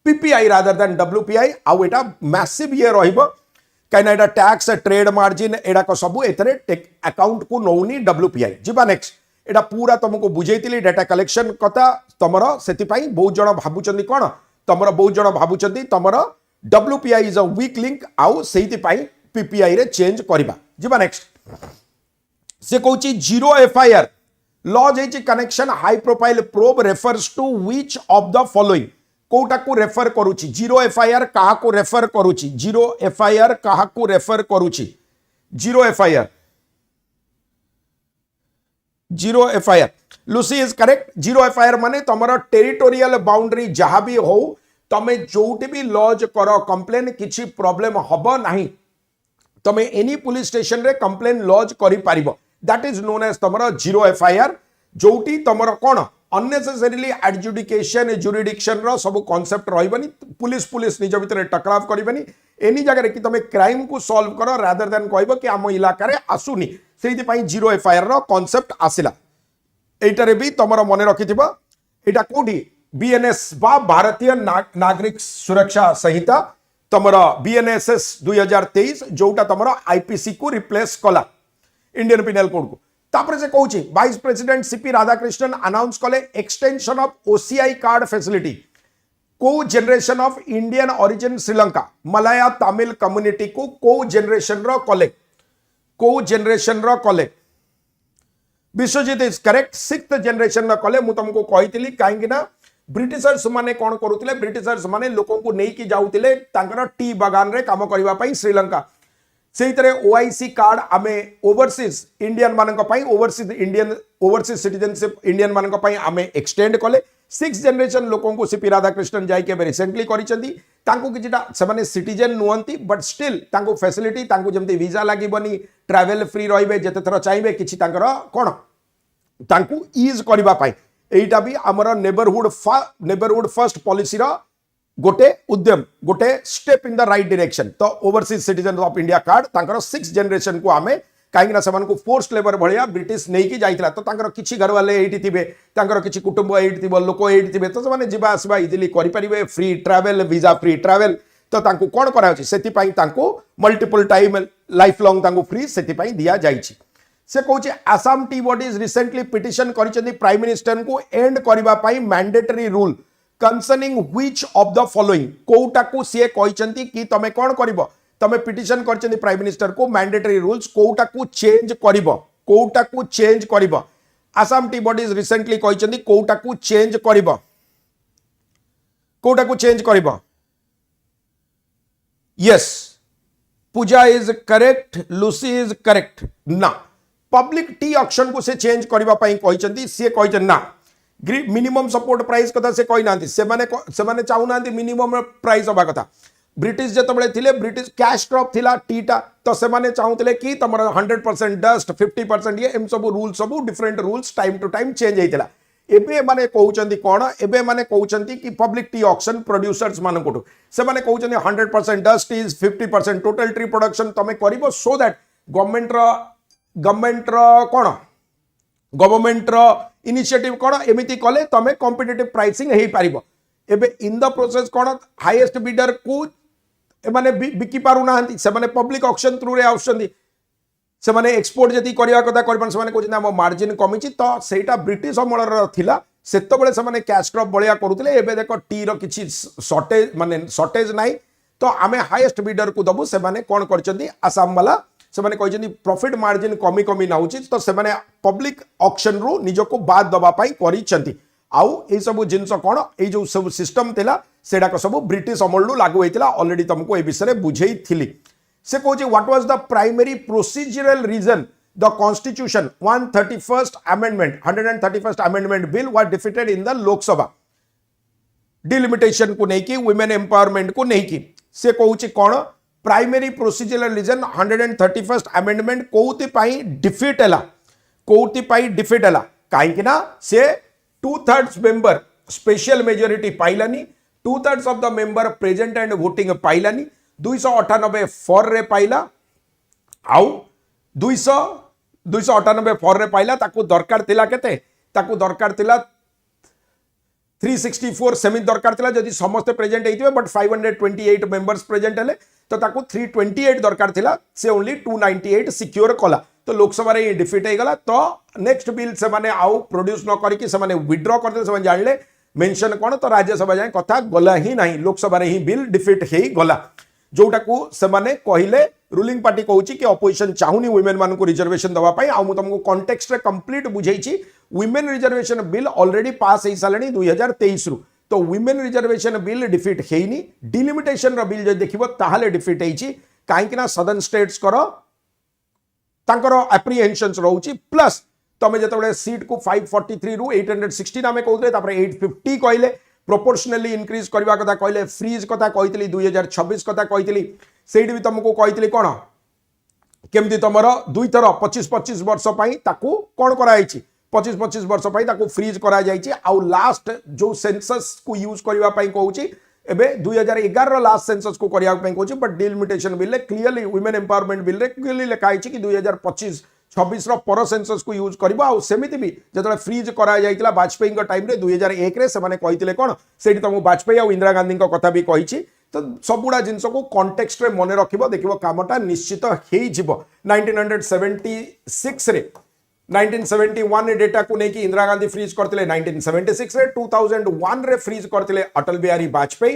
पीपीआई रादर देन डब्ल्यूपीआई आउ एटा मैसिव ये रहिबो कहीं एटा टैक्स ट्रेड मार्जिन एडा को सब एथरे अकाउंट को नौनी डब्ल्यूपीआई जीवा नेक्स्ट एटा पूरा तुमको बुझेइतिली डाटा कलेक्शन कथा तमरा सेति पई बहुत जण भाबुचंदी कोन तमरा बहुत जण भाबुचंदी तमरा WPI is a weak link आउ सेति पई पीपीआई रे चेंज करबा जीवा नेक्स्ट से कहूची जीरो एफआईआर लॉज है connection high profile probe refers to which of the following कोटा को रेफर करूची जीरो एफआईआर कहा को रेफर करूची जीरो एफआईआर कहा को रेफर करूची zero FIR Lucy is correct zero FIR माने तमरा टेरिटोरियल बाउंड्री जहां भी हो तमे जोटी भी लॉज करो कंप्लेन किछि प्रॉब्लम हबो नाही तमे एनी पुलिस स्टेशन रे कंप्लेन लॉज करि पारिबो दैट इज नोन एज तमरा जीरो एफआईआर जोटी तमरा कोन अननेसेसरीली एडजुडिकेशन जुरिडिक्शन रो सब कांसेप्ट रहबनी पुलिस निज भितर टकराव करबनी एनी जगह रे कि तमे क्राइम को सॉल्व करो रादर देन कहबो कि आम इलाका रे आसुनी सेहि पई जीरो एफआईआर रो कांसेप्ट आसिला एटारे भी तमरा मने रखिथिबो एटा कोठी बीएनएस बा भारतीय नागरिक सुरक्षा संहिता तमरा बीएनएसएस 2023 जोटा तमरा आईपीसी को रिप्लेस कला इंडियन पिनल कोड को तापर से कहूची vice president CP Radhakrishnan announce कले extension of OCI card facility को generation of Indian origin Sri Lanka Malaya Tamil community को जनरेशन रो कले Biswajit is correct sixth generation रो कले मु तुमको कहितली काहेकि ना ब्रिटिशर्स माने कोन करूतिले ब्रिटिशर्स माने लोकन को नेकी जाउतिले तांकर टी बागान रे काम करबा पई श्रीलंका से ओआईसी कार्ड आमे ओवरसीज इंडियन मानक पई ओवरसीज सिटीजनशिप इंडियन मानक पई आमे एक्सटेंड कले सिक्स जनरेशन लोकों को सीपी राधाकृष्णन जाई के रिसेंटली करिसेंती तांको किछटा सेमाने सिटीजन नुहंती बट स्टिल तांको फैसिलिटी तांको जेमती वीजा लागिबनी ट्रैवल फ्री रहिबे जते थर चाहिबे किछि तांकर कोन तांको ईज करबा पई एटा भी हमर नेबरहुड फर्स्ट पॉलिसी रा गोटे उद्यम गोटे step in the right direction तो overseas citizen of India card तांकर सिक्स जनरेशन को आमे काहेकि ना सेमान को फोर्स्ड लेबर भलिया ब्रिटिश नहीं की जाइतला तो तांकर किछि घर वाले एठी थिबे तांकर किछि कुटुंब एठी थिबो लोक एठी थिबे तो सेमाने जिबा आसबा इजिली करि परिबे free travel visa free travel तो तांको कोन करा अछि सेति पई तांको मल्टीपल टाइम लाइफ लॉन्ग तांको फ्री सेति पई दिया जाइछि से कहूछि Assam tea bodies recently petition करिसेंती प्राइम मिनिस्टर को एंड करबा पई mandatory rule concerning which of the following कोटा को से कहिसेंती कि तमे कोन करबो तमे पिटिशन करचेंती प्राइम मिनिस्टर को मैंडेटरी रूल्स कोटा को चेंज करिबो आसाम टी बॉडीज रिसेंटली कहिसेंती कोटा को चेंज करिबो yes Puja is correct Lucy is correct ना पब्लिक टी ऑक्शन को से चेंज करबा पई कहिसेंती से कहिसें ना मिनिमम सपोर्ट प्राइस कथा से कहि नांती सेमाने चाहू नांती मिनिमम प्राइस होबा कथा ब्रिटिश जतबळे थिले ब्रिटिश कैश क्रॉप थिला टीटा तो सेमाने चाहूतिले कि तमर 100% डस्ट 50% ये एम सब रूल सब different rules time to time change हेतिला एबे माने कहउचंती कोन एबे माने कहउचंती कि पब्लिक टी ऑक्शन प्रोड्यूसर्स माने कोटो से माने कहउचंती 100% dust is 50% total tree production तमे करिवो सो दैट गवर्नमेंट रो इनिशिएटिव कोन एमिति कले तमे कॉम्पिटिटिव प्राइसिंग हेई पारिबो एबे इन द प्रोसेस कोन हाईएस्ट बिडर को माने बिकी पारु नाहंती से माने पब्लिक ऑक्शन थ्रू रे आउछंती से माने एक्सपोर्ट जति करिया कथा करबन से माने कहउछन हम मार्जिन कमिची तो सेटा ब्रिटिश अमलर थिला सेतबेले से माने कैश क्रॉप बळिया करूतिले एबे देखो टी रो किछि शॉर्टेज नाही तो आमे हाईएस्ट बिडर को दबु से माने कोन करचंती आसाम वाला से माने कहउछंती प्रॉफिट मार्जिन कमी नाउची तो से माने पब्लिक ऑक्शन रो निजको बाद दबा पाई करिचंती आउ ए सब जिनस कोन ए जो सब सिस्टम थिला सेडा को सब ब्रिटिश अमलु लागू हेतिला ऑलरेडी तुमको ए विषय बुझेई थिली से कहउची what was the primary procedural reason the constitution 131st amendment 131st amendment bill was defeated in the Lok Sabha delimitation को नहीं की वुमेन एम्पावरमेंट को नहीं की से कहूची कौन primary procedural reason 131st amendment कोउति पाई डिफीट हला कोउति पाई डिफीट हला काहे ना से 2/3 मेंबर स्पेशल मेजॉरिटी पाइलानी 2/3 of the member present and voting पाइलानी 298 फॉर रे पाइला आउ 298 फॉर रे पाइला ताकू दरकार थिला केते ताकू दरकार थिला 364 सेमी दरकार थिला जदि समस्त प्रेजेंट हेतिबे बट 528 मेंबर्स प्रेजेंट हेले तो ताकू 328 दरकार थिला से ओनली 298 सिक्योर कला तो लोकसभा रे डिफीट हे गला तो नेक्स्ट बिल से माने आउ प्रोड्यूस न करी कि से माने विथड्रॉ करते से जानले मेंशन कोन तो राज्यसभा जाय कथा गला ही नहीं लोकसभा रे ही बिल डिफीट हे गला जोटा को से माने कहिले रूलिंग पार्टी कहूची कि अपोजिशन चाहुनी वुमेन मान को रिजर्वेशन दवा पाई आ मु तुमको कॉन्टेक्स्ट रे कंप्लीट बुझेइची women reservation bill already pass हे सालणी 2023 रु तो वुमेन रिजर्वेशन बिल डिफीट हेइनी डिलिमिटेशन रो बिल जे देखिबो ताहाले डिफीट हेइची काहे कि ना सदर्न स्टेट्स करो तांकर एप्रीहेंशंस रहउची प्लस तमे जतबे सीट को 543 रु 816 नामे कहउले तापर 850 कहले प्रोपोर्शनली इंक्रीज करबा कथा कहले फ्रीज कथा कहितली 2026 कथा कहितली सेठी भी तुमको कहितली कोन केमती तमर दुई थर 25-25 वर्ष पाई ताकू कोन कराइची 25-25 वर्ष पाई ताकू फ्रीज करा जाइची आउ लास्ट जो सेंसस को यूज करबा पाई कहउची एबे 2011 रो लास्ट सेंसस को करिया पाई कहउची बट डिलिमिटेशन बिल रे क्लियरली वुमेन एम्पावरमेंट बिल रे क्लियरली लिखाइची कि 2025-26 रो पर सेंसस को यूज करबा आ सेमिति भी जतले फ्रीज करा जाइतला वाजपेयी को टाइम रे 2001 रे से माने कहितले कोन सेठी तुमको वाजपेयी आ इंदिरा गांधी को कथा भी कहिची तो सबुड़ा जिनस को कॉन्टेक्स्ट रे मने रखिबो देखिबो कामटा निश्चित हेइ जिवो 1976 रे 1971 डेटा को नहीं कि इंदिरा गांधी फ्रीज करते 1976 रे 2001 रे फ्रीज करते अटल बिहारी वाजपेयी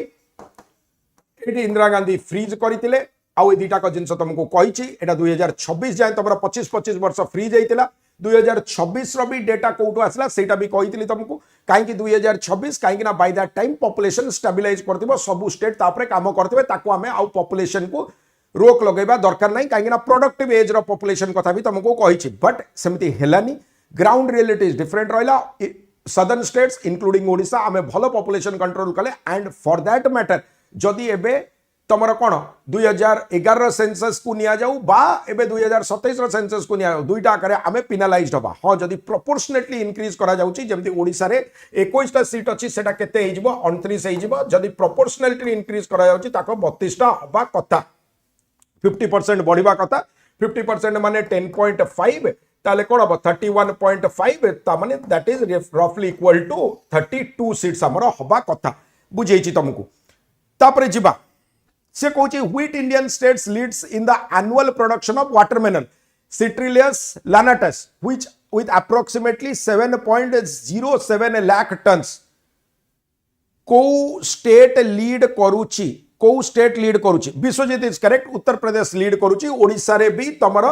एटी इंदिरा गांधी फ्रीज करते आउ दीटा का जिनस तुमको कही एटा 2026 जाए तुम 25-25 वर्ष फ्रीज होता 2026 रो भी डेटा कोटू आसला सेटा भी कही तुमको कहीं 2026 कहीं ना by that time population stabilize करथिबो सब स्टेट तापरे काम करथिबे ताको हमें आउ पॉपुलेशन को रोक लगेबा दरकार नहीं कहीं प्रोडक्टिव एज रो पॉपुलेशन कथा भी तुमको कही बट सेमती हेलानी ग्राउंड रियलिटी इज डिफरेंट रहिला सदर्न स्टेट्स इंक्लूडिंग ओडिशा आमे भलो पॉपुलेशन कंट्रोल कले एंड फॉर दैट मैटर जदि एबे तमर कोन 2011 सेंसस को निया जाऊ बा एबे 2027 सेंसस को निया दुईटा करे आमे पेनालाइज्ड हबा हां जदि प्रोपोर्शनेटली इंक्रीज करा जाउची जेमति ओडिसा रे 21 टा सीट अछि सेटा केते हेजिबो 29 हेजिबो जदि प्रोपोर्शनेटली इंक्रीज करा जाउची ताको 32 टा हबा कथा 50% बढ़िबा कथा 50% माने 10.5 ताले कोन हबो 31.5 ता माने दैट इज रफली इक्वल टू 32 सीट्स हमर हबा कथा बुझेइची तुमको तापरे जिबा से कहूची which Indian states leads in the annual production of watermelon Citrullus lanatus which with approximately 7.07 lakh tons को स्टेट लीड करूची को स्टेट लीड करूची Biswajit is correct Uttar Pradesh lead करूची ओडिसा रे भी तमर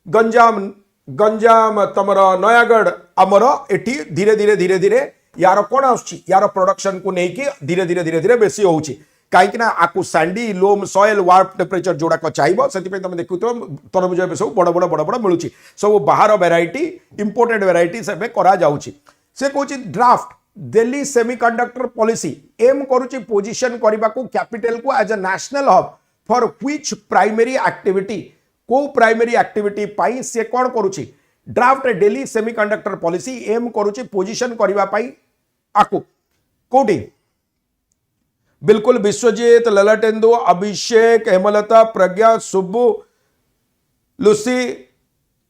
गंजाम तमर नयागढ़ अमर एठी धीरे धीरे यार कोन आउची यार प्रोडक्शन को नहीं कि धीरे बेसी होउची कहीं आपको sandy loam soil warm temperature जोड़ा चाहिए से तुम देखु तरबुज ए सब बड़ बड़ मिलूँ सब बाहर वेराइटी इंपोर्टेड वेराइटी से कहूँ draft Delhi semiconductor policy aim करुच्ची पोजिशन करने को कैपिटल को as a national hub for which primary activity को प्राइमरी एक्टिविटी पाई से कौन करुच्ची draft Delhi semiconductor policy aim करुच्ची पोजिशन करने आपको कोटी बिल्कुल विश्वजीत ललटेंदु अभिषेक हेमलता प्रज्ञा सुब्बू लुसी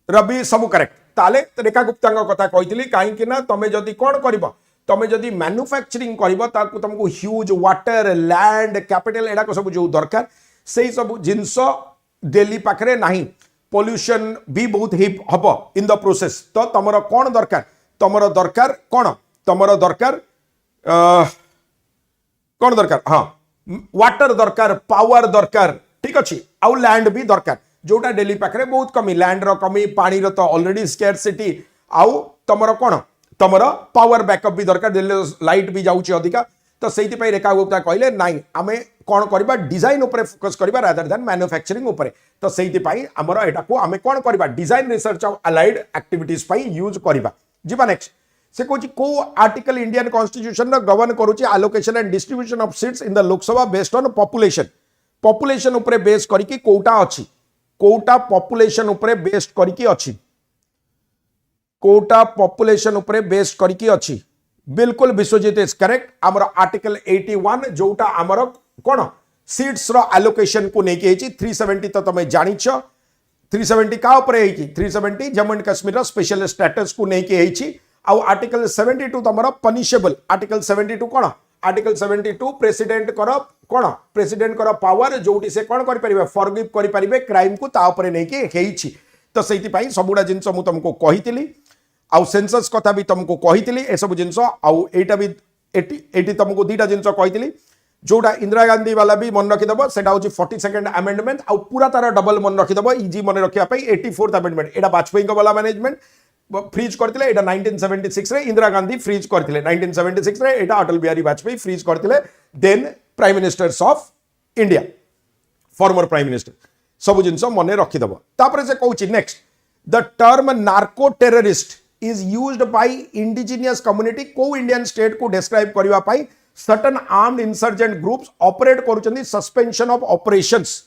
रवि सब करेक्ट ताले रेखा गुप्ता कथा कही कहीं तुम जदि कौन कर तुम जदि मैन्युफैक्चरिंग कर तुमको ह्यूज वाटर लैंड कैपिटल एडा सब जो दरकार से सब जिनस दिल्ली पाखरे नहीं पोल्यूशन भी बहुत हम इन द प्रोसेस तो तुम कौन दरकार तुम दरकार कौन तुम दरकार कौन दरकार हाँ वाटर दरकार पावर दरकार ठीक अच्छे आउ लैंड भी दरकार जोटा दिल्ली पाखे बहुत कमी लैंड रो कमी पानी रो तो ऑलरेडी स्कैरसिटी आउ तमर कौन तमर पावर बैकअप भी दरकार दिल्ली लाइट भी जाउची अधिका तो से रेखा गुप्ता कहले नाई आमे कौन करबा डिजाइन उपरे फोकस करबा रादर देन मैन्युफैक्चरिंग उपरे तो से आमर एटा को आमे कौन करबा design research of allied activities पई यूज करबा जिबा नेक्स्ट से कहूँ को आर्टिकल इंडियन कॉन्स्टिट्यूशन गवर्न करुच्ची allocation and distribution of seats in the Lok Sabha based on population उपरे बेस करके कोटा अच्छी कोटा पॉपुलेशन उपरे बेस्ड करके अच्छी कोटा पॉपुलेशन उपरे बेस्ड करके अच्छी बिल्कुल विश्वजीत इज करेक्ट आमर आर्टिकल 81 जोटा आमर कौन सीट्स रो एलोकेशन को लेके 370 तो तुम जानी 370 का उपरे 370 जम्मू एंड कश्मीर रो स्पेशल स्टेटस को लेके आउ आर्टिकल 72 तुम पनिशेबल आर्टिकल 72 कौन आर्टिकल 72 प्रेसिडेंट कर पावर जोटी से कौन कर फॉरगिव करें क्राइम को तापर नहीं तो से सबुड़ा जिनस मुझे तुमको कही आउ सेंसस कथा भी तुमको कही ए सब जिनस आउ एटा भी एटी तुमको दुईटा जिनस कही जोटा इंदिरा गांधी वाला भी मन रखिदेव से 42nd अमेंडमेंट आउ पूरा तार डबल मन रखिदेव इजी मन रखा 84th अमेंडमेंट एटा वाजपेयी वाला मैनेजमेंट फ्रीज करते एटा 1976 रे इंदिरा गांधी फ्रीज करते 1976 रे एटा अटल बिहारी वाजपेयी फ्रीज करते then prime ministers of India former prime minister सब जिनस मन रखिदेव तापर से कहूँ next the term narco terrorist is used by indigenous community को इंडियन स्टेट को डिस्क्राइब करबा पाई certain armed insurgent groups operate करूचंदी सस्पेंशन ऑफ ऑपरेशंस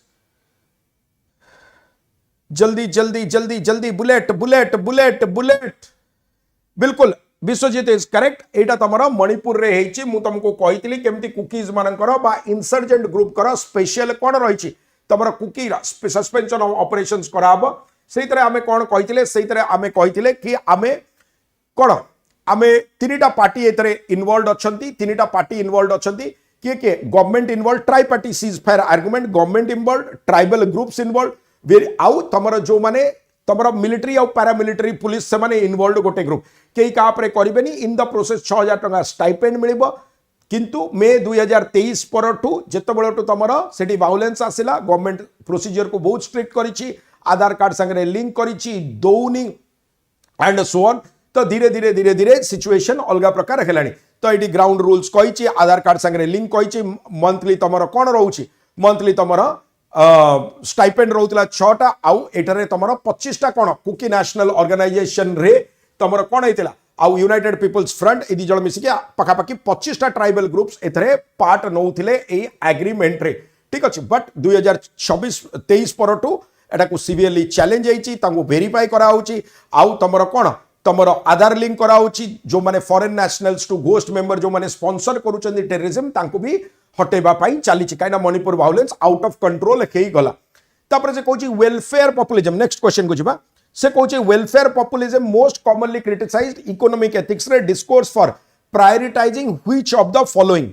जल्दी जल्दी जल्दी जल्दी बुलेट बुलेट बुलेट बुलेट बिल्कुल विश्वजीत इज करेक्ट एटा तमरा मणिपुर रे हेची मु तुमको कहितली केमती कुकीज मानकर बा इंसर्जेंट ग्रुप कर स्पेशल कोन रहिची तमरा कुकी सस्पेंशन ऑफ ऑपरेशंस कराब सेई तरह आमे कोन कहितले सेई तरह आमे कहितले कि आमे कोन आमे तीनटा पार्टी एतरे इन्वॉल्वड अछंती तीनटा पार्टी इन्वॉल्वड अछंती के government involve tripartite cease fire argument government involve tribal groups involve आउ तुम जो माने तुम मिलिट्री आउ पैरामिलिट्री पुलिस से माने इन्वॉल्व गोटे ग्रुप कई का करेनि इन द प्रोसेस 6000 टका स्टाइपेंड मिलिबो किंतु मे 2023 परठू जेतबेलटू तुम सेठी वायलेंस आसिला गवर्नमेंट प्रोसीजर को बहुत स्ट्रिक्ट करिछि आधार कार्ड संगे लिंक करिछि दौनी एंड सो ऑन तो धीरे धीरे धीरे धीरे सिचुएशन अलग प्रकार हेलानी तो ये ग्राउंड रूल्स कही आधार कार्ड संगे लिंक कही मंथली तुम कौन रोचे मंथली तुम स्टाइपेंड रोला 6टा आउ एटारे तुम 25टा कौन कुकी नेशनल ऑर्गेनाइजेशन रे तुम कौन होता आउ यूनाइटेड पीपल्स फ्रंट ए दी जण मिसिक पखापाखि 25टा ट्राइबल ग्रुप्स एथरे पार्ट नौथिले ए एग्रीमेंट रे ठीक अछि बट 2024-23 परठू एटा को सीवियरली चैलेंज होईची तांको वेरीफाई करा होची आउ तुमर कौन तुमर आधार लिंक कराउची जो माने foreign nationals to ghost member जो माने स्पॉन्सर करूचंदी टेररिज्म तांको भी हटेबा पाई चलीची काइना Manipur violence out of control हेई गला तापर से कहूची वेलफेयर पॉपुलिज्म नेक्स्ट क्वेश्चन को जिबा से कहूची welfare populism most commonly criticized economic ethics रे discourse for prioritizing which of the following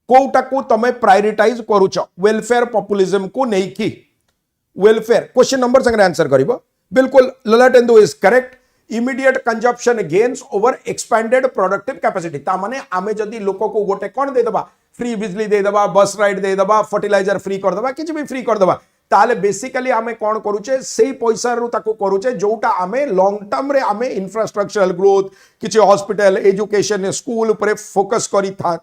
कोटा को तमे प्रायोरिटाइज करूछ वेलफेयर पॉपुलिज्म को नहीं की वेलफेयर क्वेश्चन नंबर संगे आंसर करिवो बिल्कुल ललटेंदु is correct immediate consumption gains over expanded productive capacity ता माने आमे जदी लोक को गोटे कोन दे दबा फ्री बिजली दे दबा बस राइड दे दबा फर्टिलाइजर फ्री कर दबा किछि भी फ्री कर दबा ताले बेसिकली आमे कोन करूचे सेही पैसा रु ताको करूचे जोटा आमे लॉन्ग टर्म रे आमे इंफ्रास्ट्रक्चरल ग्रोथ किछि हॉस्पिटल एजुकेशन स्कूल ऊपर फोकस करी था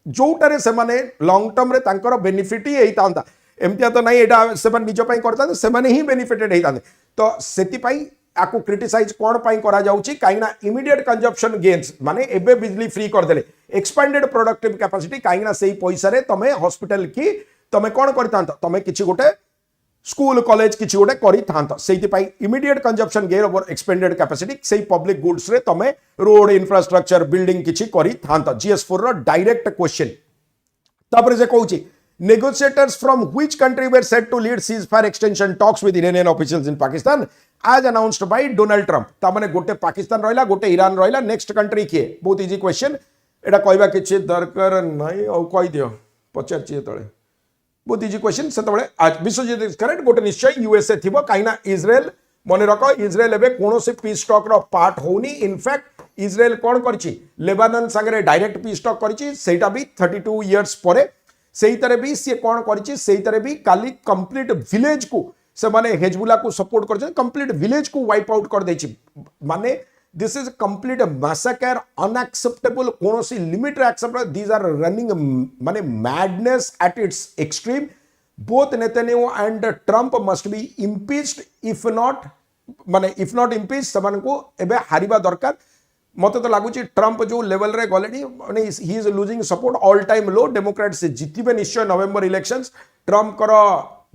जोटा रे से माने लॉन्ग टर्म रे तांकर बेनिफिट ही हेइतांता एमतिया तो नहीं एटा सेमन निज पई करता सेमन ही बेनिफिटेड हेइतांते तो सेति पई आको क्रिटिसाइज कोन पाई करा जाउची काइना इमीडिएट कंजप्शन गेन्स माने एबे बिजली फ्री कर देले एक्सपेंडेड प्रोडक्टिव कैपेसिटी काइना सेही पैसा रे तमे हॉस्पिटल की तमे कोन करतांत तमे किछि गोटे स्कूल कॉलेज किछि गोटे करी थांत सेति पई immediate consumption gain over expanded capacity सेही पब्लिक गुड्स रे तमे रोड इंफ्रास्ट्रक्चर बिल्डिंग किछि करी थांत जीएस4 रो डायरेक्ट क्वेश्चन तापर जे कहूची negotiators from which country were set to lead ceasefire extension talks with Iranian officials in Pakistan as announced by Donald Trump ता माने गोटे पाकिस्तान रहला गोटे ईरान रहला नेक्स्ट कंट्री किए बहुत इजी क्वेश्चन एटा कहबा किछि दरकार नाही औ कहि दियो पचारछि तळे बहुत इजी क्वेश्चन सेतबळे आज विश्वजीत इज करेक्ट गोटे निश्चय यूएसए थिबो काइना इजराइल मने रखो इजराइल एबे कोनोसी पीस टॉक रो पार्ट होनी इनफैक्ट इजराइल कोन करछि लेबानन संगे डायरेक्ट पीस टॉक करछि सेटा भी 32 इयर्स परे सेही तरह भी सी कौन कर भी काली कंप्लीट विलेज को से माने हेजबुल्ला को सपोर्ट कर कंप्लीट विलेज को वाइप आउट कर देछि माने this is complete massacre unacceptable कौन सी लिमिट रे एक्सेप्ट दीज आर रनिंग माने madness at its extreme both Netanyahu and Trump must be impeached if not impeach समान को एबे हारिबा दरकार मत तो लगुच ट्रंप जो लेवल रे गले माने he is losing support all time low democrats जितबे निश्चय नवेम्बर इलेक्शंस ट्रंप कर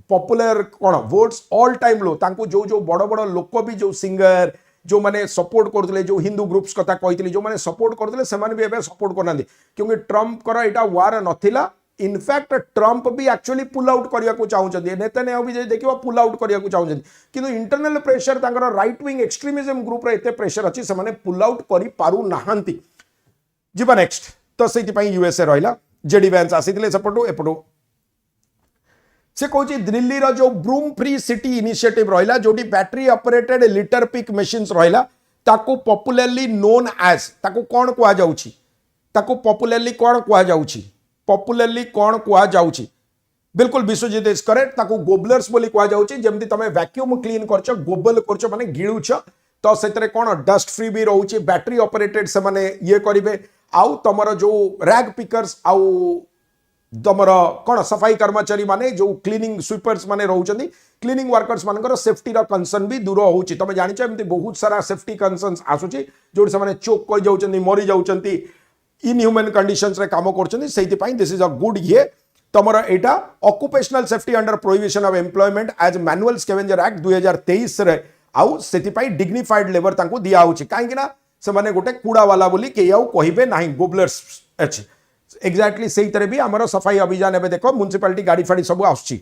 पॉपुलर कौन वोट्स ऑल टाइम लो तांको जो जो बड़ बड़ लोक भी जो सिंगर जो माने सपोर्ट करते जो हिंदू ग्रुप्स कथा कही जो माने सपोर्ट करते से सपोर्ट करना क्योंकि ट्रंप कर यहाँ वार नथिला इनफैक्ट ट्रंप भी एक्चुअली पुल आउट करने को चाहते नेतन्याहू भी देखिए पुल आउट करने को चाहते किंतु इंटरनल प्रेशर तांकर राइट विंग एक्सट्रीमिज्म ग्रुप रे एते प्रेशर अच्छी से माने पुल आउट करि पारु नाहंती जीवा नेक्स्ट तो सेति पई यूएसए रहिला जेडी वैंस आसीथिले सपोर्ट एपटो से कहूँ दिल्ली रो जो ब्रूम फ्री सिटी इनिशिएटिव रहिला जोटी battery operated litter pick machines रहिला ताको पॉपुलरली नोन एज ताको कोन कुआ जाउची ताको पॉपुलरली कोन कुआ जाउची पॉपुलरली कोन कुआ जाउची बिल्कुल विश्वजीत इज करेक्ट ताको गोबलर्स बोली कुआ जाउची जेमति तमे वैक्यूम क्लीन करछ गोबल करछ माने गिळुछ तो सेतरे कोन डस्ट फ्री भी रहउची बैटरी ऑपरेटेड से माने ये करिवे आउ तमरो जो रैग पिकर्स आउ तमर कौन सफाई कर्मचारी माने जो क्लीनिंग स्वीपर्स माने रहउचंदी क्लीनिंग वर्कर्स मानकर सेफ्टी रा कंसर्न भी दूर होउची तमे जानिछ एमती बहुत सारा सेफ्टी कंसर्न्स आसुची जोड से माने चोक कर जाउचंदी मरि जाउचंदी इनह्यूमन कंडीशंस रे काम करचंदी सेति पई दिस इज अ गुड ये तमर एटा occupational safety under prohibition of employment as manual scavenger act 2023 रे आउ सेति पई डिग्निफाइड लेबर तांको दिया होउची काहेकि ना से माने गोटे कूड़ा वाला बोली के आउ कहिबे नाही गोबलर्स अछि एक्जाक्टली सही तरह भी आमर सफाई अभियान एवं देख म्युनिसिपालिटी गाड़ी फाड़ी सब आसुची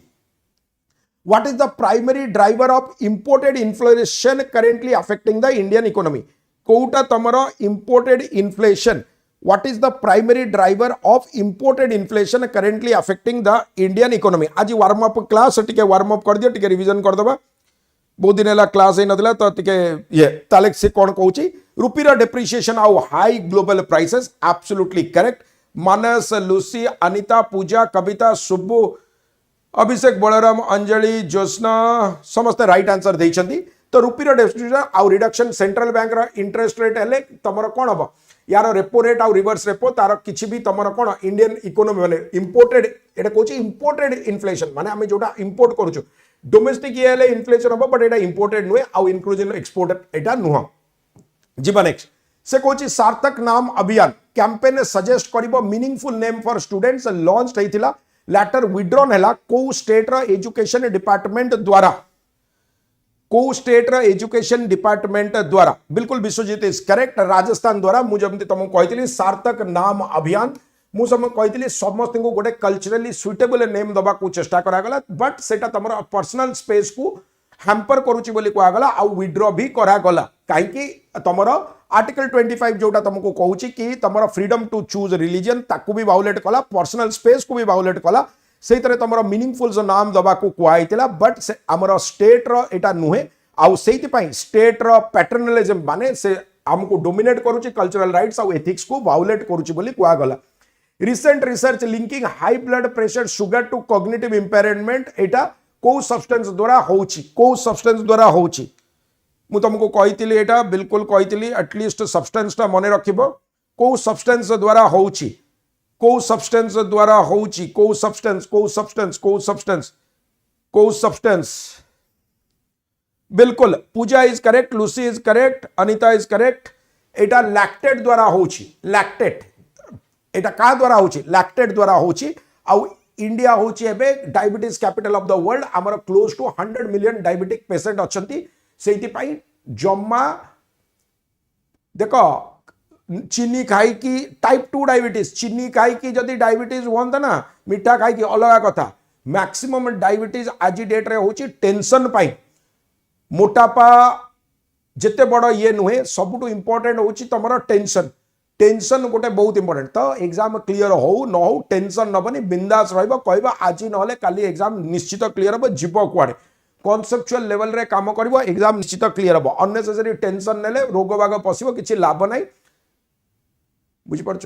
what is the primary driver of imported inflation currently affecting the Indian economy कोटा तमर imported inflation what is the primary driver of imported inflation currently affecting the Indian economy आज वार्म अप क्लास टिके वार्म अप कर दियो टिके रिवीजन कर दबा बहुत दिन है क्लास नथिला तो टिके ये ताले से कोन कहूची रुपीर डेप्रिसिएशन आउ high global prices absolutely correct Manas Lucy Anita Puja Kavita Subbu Abhishek Balaram Anjali Jyotsna समस्त राइट आंसर देइछंती तो रुपीर डेप्रिसिएशन आउ रिडक्शन सेंट्रल बैंक रा इंटरेस्ट रेट हेले तमर कोन हबो यार रेपो रेट आउ रिवर्स रेपो तार किछि भी तमर कोन इंडियन इकोनॉमी माने इंपोर्टेड एटा कहूची इंपोर्टेड इन्फ्लेशन माने हमें जोटा इंपोर्ट करूछु डोमेस्टिक ये हेले इन्फ्लेशन हबो बट एटा इंपोर्टेड नुहे आउ इंक्लूजन एक्सपोर्ट एटा नुह जीवा नेक्स्ट से कहूची सार्थक नाम अभियान कैंपेन सजेस्ट करिबो meaningful name for students launch हेतिला लेटर विड्रॉन हैला को स्टेट रा एजुकेशन डिपार्टमेंट द्वारा को स्टेट रा एजुकेशन डिपार्टमेंट द्वारा बिल्कुल विश्वजीत इज करेक्ट राजस्थान द्वारा मु जमति तुमको कहितली सार्थक नाम अभियान मु सम कहितली समस्त को गोटे कल्चरली सुइटेबल नेम दबा को चेष्टा करा गला बट सेटा तमरा पर्सनल स्पेस को हैम्पर करूची बोली कुआ गला आ विड्रॉ भी करा गला काहे कि तमरा आर्टिकल 25 जोटा तुमको कहूची कि तमरा फ्रीडम टू चूज रिलीजन ताकू भी वायोलेट कला पर्सनल स्पेस को भी वायोलेट कला से तरह तमरा मीनिंगफुल जो नाम दबा को कुआइतिला बट से हमर स्टेट रो एटा नुहे आउ सेति पई स्टेट रो पैटर्नलिज्म माने से हमको डोमिनेट करूची कल्चरल राइट्स आउ एथिक्स को वायोलेट करूची बोली कुआ गला recent research linking high blood pressure sugar to cognitive impairment एटा को सब्सटेंस द्वारा होउची को सब्सटेंस द्वारा होउची मु तुमको कहितली एटा बिल्कुल कहितली एटलीस्ट सब्सटेंस ता मने रखिबो को सब्सटेंस द्वारा होउची को सब्सटेंस द्वारा होउची को सब्सटेंस को सब्सटेंस को सब्सटेंस को सब्सटेंस बिल्कुल Puja is correct Lucy is correct Anita is correct एटा लैक्टेट द्वारा होउची लैक्टेट एटा का द्वारा होउची लैक्टेट द्वारा होउची आउ इंडिया होउची एबे diabetes capital of the world हमर close to 100 million diabetic patient अछंती सेति पाई जम्मा देखो चीनी खाई की टाइप 2 डायबिटीज चीनी खाई की जदि डायबिटीज होता ना मीठा खाई की अलग कथा मैक्सिमम डायबिटीज आज डेट रे होची टेंशन पाई मोटापा जिते बड़ ये नुहे सबुठू इंपोर्टेंट होची तमरा टेंशन टेंशन गोटे बहुत इंपोर्टेंट तो एग्जाम क्लियर हो न हो टेंशन नबनी बिंदास रहबो कहबा आज नहले काली एग्जाम निश्चित क्लियर हो जीव कुआडे कॉन्सेप्चुअल लेवल रे काम करिवो एग्जाम निश्चित क्लियर हो अननेसेसरी टेंशन नेले रोग बाग पसिबो किछि लाभ नाही बुझि पड़छ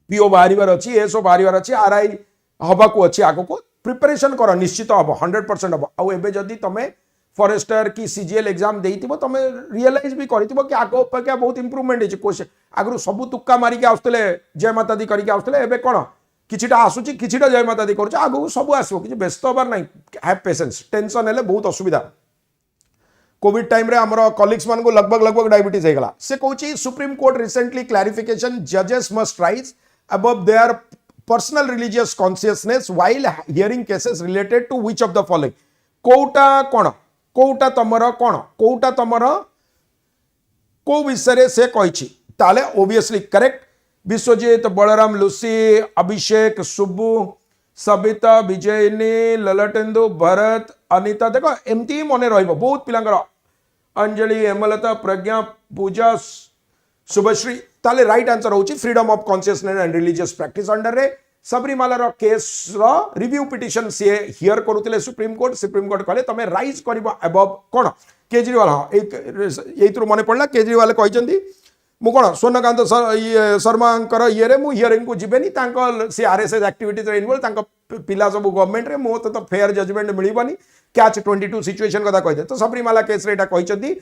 पीओ बाहरिवार अछि एसओ बाहरिवार अछि आरआई हबा को अछि आगो को प्रिपरेशन करो निश्चित हबो 100% हबो आ एबे जदी तमे फॉरेस्टर की सीजीएल एग्जाम देइतिबो तमे रियलाइज भी करितिबो कि आगो अपेक्षा बहुत इंप्रूवमेंट है क्वेश्चन आगु सब तुक्का मारिक आउतले जय माता दी करिक आउतले एबे कोन किछिटा आसुची किछिटा जय माता दी करछ आगु सब आसो कि व्यस्त होबार नहीं हैव पेशेंस टेंशन हेले बहुत असुविधा कोविड टाइम रे हमरो कलीग्स मान को लगभग डायबिटीज हे गला से कहूची सुप्रीम कोर्ट रिसेंटली क्लैरिफिकेशन जजेस must rise above their personal religious consciousness while hearing cases related to which of the following कोउटा तमर को विषय से कही ताले obviously correct Biswajit Balaram Lucy Abhishek Subbu Sabita Vijayani Lalatendu Bharat Anita देखो एमती मन रहिबो बहुत पिलांगर अंजलि हेमलता प्रज्ञा पूजा शुभश्री ताले राइट आंसर होची freedom of consciousness and religious practice under रे सबरीमाला केस रिव्यू पिटिशन सी हियर करुले सुप्रीम कोर्ट कहले तमे राइज करबो अबव कोन केजरीवाल हाँ ये मन पड़ला केजरीवाल कहते मु कौन स्वर्णकांत शर्मा ये रे मु हियरिंग को जीवेनी सी आरएसएस एक्टिविटीज इनवॉल्व पिला सब गवर्नमेंट रे मो तो फेयर जजमेंट मिलबनी कैच 22 सिचुएशन कथा कहते तो सबरीमाला केस रे एटा कहते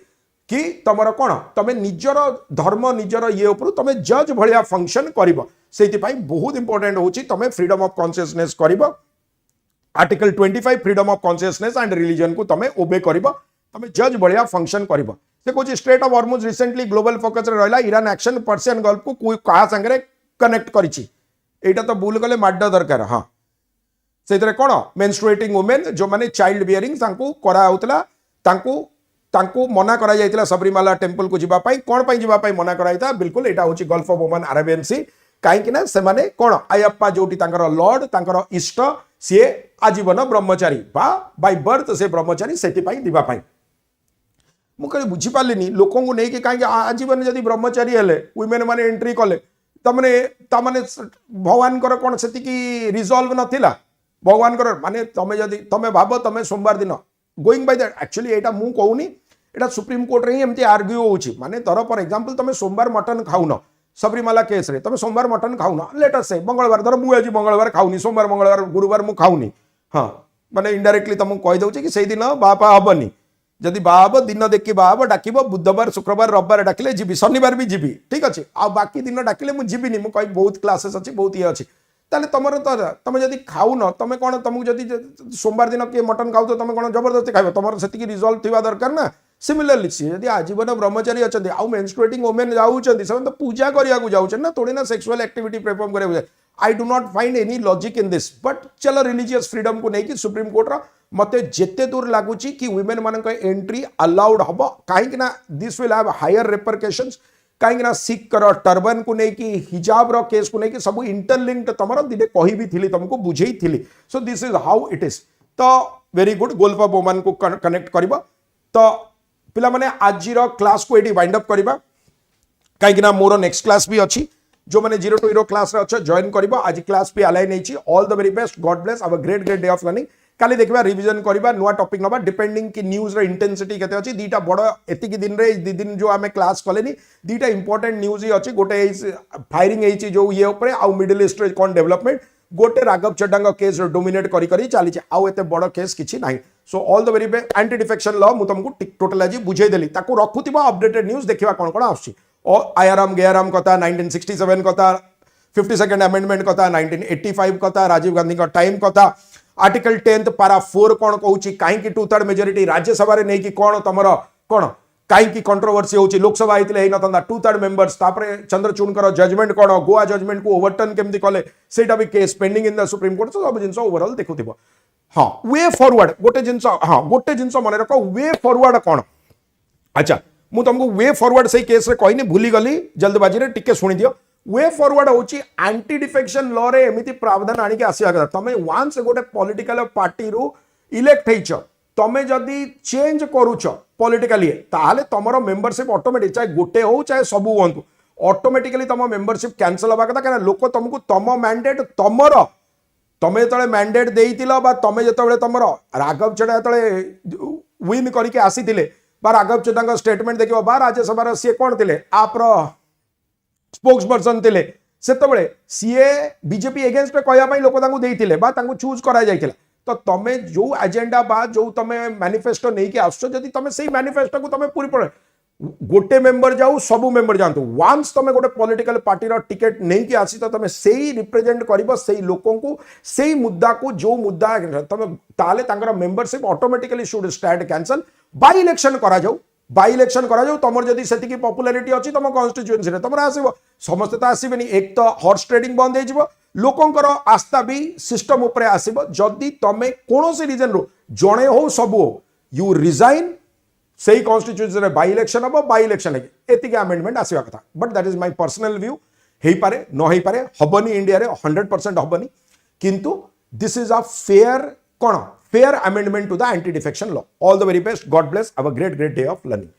कि तमर कौन तमे निजर धर्म निजर ये उपर तमे जज भलिया फंक्शन करिबो सेति पई बहुत इंपोर्टेंट होची तमे फ्रीडम ऑफ कॉन्शियसनेस करिबो article 25 freedom of consciousness and religion को तमे ओबे करिबो तमे जज भलिया फंक्शन करिबो से कहूँ straight of Hormuz recently global focus रे रहला ईरान एक्शन पर्शियन गल्फ को कहा संगे कनेक्ट करिछि एटा तो भूल गले माड दरकार हाँ से कौन मेन्स्ट्रुएटिंग वुमेन जो माने चाइल्ड बियरिंग तांको करा होतला तांको मना करा जायतिला सबरीमाला टेम्पल को जीवा पाई कौन पाई जीवा पाई मना करा जायता बिल्कुल एटा होची गल्फ ऑफ ओमान अरेबियन सी काहेकि ना से माने कौन अयप्पा जोटी तांकर लॉर्ड तांकर इष्ट सी आजीवन ब्रह्मचारी बा बाय बर्थ से ब्रह्मचारी सेति पाई दिवा पाई मुझे बुझीपारे लोक को लेकिन कहीं आजीवन जदि ब्रह्मचारी हेले वुमेन माने एंट्री कले तमने भगवान कौन से रिजल्व नाला भगवान माने तमें जदि तमें भाव तमें सोमवार दिन गोइंग बाय दैट एक्चुअली एटा मु कहूनी एटा सुप्रीम कोर्ट रे एमती आर्ग्यू होची माने धर फॉर एग्जांपल तमें सोमवार मटन खाउन सबरीमाला केस रे तमें सोमवार मटन खाउन लेट अस से मंगलवार धर मु आज मंगलवार खाउनी सोमवार मंगलवार गुरुवार मु खाउनी हाँ माने इनडायरेक्टली तुमको कहि दउची कि सेही दिन बापा हबनी जदि बाब दिन देखी बाब डाक बुधवार शुक्रवार रविवार डाकिले जीवी शनिवार भी जीवी ठीक अच्छे आ बाकी दिन डाकिले मुझे जीविनी मुझे कह बहुत क्लासेस अच्छी बहुत ये अच्छी ताले तुम तो तुम जब खाऊन तुम कौन तुमको जब सोमवार दिन किए मटन खाऊ तो तुम कौन जबरदस्ती खाइब तुम से रिजल्व थी दरकार ना सिमिलरली सी जब आजीवन ब्रह्मचारी अच्छा आउ मेन्स्ट्रुएटिंग वुमेन जाऊँच तो पूजा करने जाऊँ ना थोड़ी ना सेक्सुअल एक्टिविटी परफॉर्म करा I do not find any logic in this but चलो रिलीजियस फ्रीडम को लेकिन सुप्रीम कोर्ट मते जेते दूर लगुच कि वुमेन मान एंट्री अलाउड हम कहीं दिस विल हैव हायर रिपरकेशंस कहीं सिख कर टर्बन को लेकिन हिजाब रो केस को लेकिन सब इंटरलिंक्ड तुम दिने कही भी थी तुमको बुझे थी so this is how it is तो very good golf of women को कनेक्ट करबा तो पिला माने आज क्लास को ये वाइंड अप करबा कहीं मोर नेक्स्ट क्लास भी अच्छी जो मैंने 0 to 0 क्लास रे अच्छा जॉइन करबा आज क्लास पे अलाइन नहीं all the very best God bless have a great day of learning काली देखबा रिवीजन करबा नुआ टॉपिक नबा डिपेंडिंग की न्यूज रे इंटेंसिटी केते अछि दीटा बड़ एति की दिन रे दी दिन जो हमें क्लास कलेनी दीटा इंपोर्टेंट न्यूज ही अछि गोटे फायरिंग एछि जो ये ऊपर आ मिडिल ईस्ट रे कोन डेवलपमेंट गोटे राघव चड्डांग केस डोमिनेट करी करी चली आउ एते बड़ केस किछि नाही so all the very best anti defection law मु तुमको टोटल आज बुझे देली ताको रखुतिबा अपडेटेड न्यूज देखिबा कोन कोन आछि और आयाराम गयाराम कथा 1967 कथा 52nd अमेंडमेंट कथा 1985 कथा राजीव गांधी का टाइम कथा आर्टिकल 10 पारा 4 कौन कहूँ कहीं 2/3 मेजोरिटी राज्यसभा नहीं कि कौन तुम कौन कहीं कंट्रोवर्सी होची लोकसभा होते ना 2/3 मेंबर्स चंद्रचूड़ जजमेंट कौन गोवा जजमेंट को ओवरटर्न केमती कले सेटा भी case pending in the supreme court सब जिन ओवरऑल देखुव हाँ वे फॉरवर्ड गोटे जिन हाँ गोटे जिन मन रख वे फॉरवर्ड कौन अच्छा मु तुमको वे फॉरवर्ड से केस रे कहनी भूली गली जल्दबाजी रे टिके सुनी दियो वे फॉरवर्ड होची एंटी डिफेक्शन लॉ रे एमिति प्रावधान आनी के आसिया कथा तमे वांस गोटे पॉलिटिकल पार्टी रू इलेक्ट हेच तमे जदी चेंज करूछ पॉलिटिकली ताहाले तमरो मेंबरशिप ऑटोमेटिक चाहे गोटे हो चाहे सब होंतु ऑटोमेटिकली तम मेंबरशिप कैंसिल होबा कथा कारण लोक तुमको तम मैंडेट तमरो तमे जतले मैंडेट देइतिलो बा तमे जतले तमरो राघव चड्डा जतले विन करके आसीतिले बा राघव चड्डा स्टेटमेंट देखिबो बा राज्यसभा सी कौन थिले आप्र स्पोक्स पर्सन थे से बीजेपी एगेन्स्ट कहवाई लोक देते चूज कर तो तमे जो एजेंडा बा जो तमे मैनिफेस्टो नहीं कि आसो जदि तमे सेही मैनिफेस्टो को तमे पूरी पड़े गोटे मेंबर जाऊ सबू मेंबर जानतु वांस तमे गोटे पॉलिटिकल पार्टी रो टिकट नहीं कि आसी तो तमे सेही रिप्रेजेंट करिवो सेही लोकों को सेही मुद्दा को जो मुद्दा तमे ताले तांकर membership automatically should stand cancel by election करा जाऊ बाय इलेक्शन करा जाऊ तमर जदी सेति की पॉपुलैरिटी अछि तम कॉन्स्टिट्यूएंसी रे तमर आसीबो समस्त तो आसीबेनी एक तो हॉर्स ट्रेडिंग बंद हो लोकंकर आस्था भी सिस्टम उपरे आसीबो जदी तमे कोनोसी रीजन रो जणे हो सब हो यू रिजाइन सही कॉन्स्टिट्यूएंसी रे बाय इलेक्शन हम बाय इलेक्शन एतिके अमेंडमेंट आसीबा कथा but that is my personal view हेई पारे न हेई पारे हबनी इंडिया रे 100% हबनी किंतु दिस इज अ फेयर कोन fair amendment to the anti defection law all the very best God bless have a great day of learning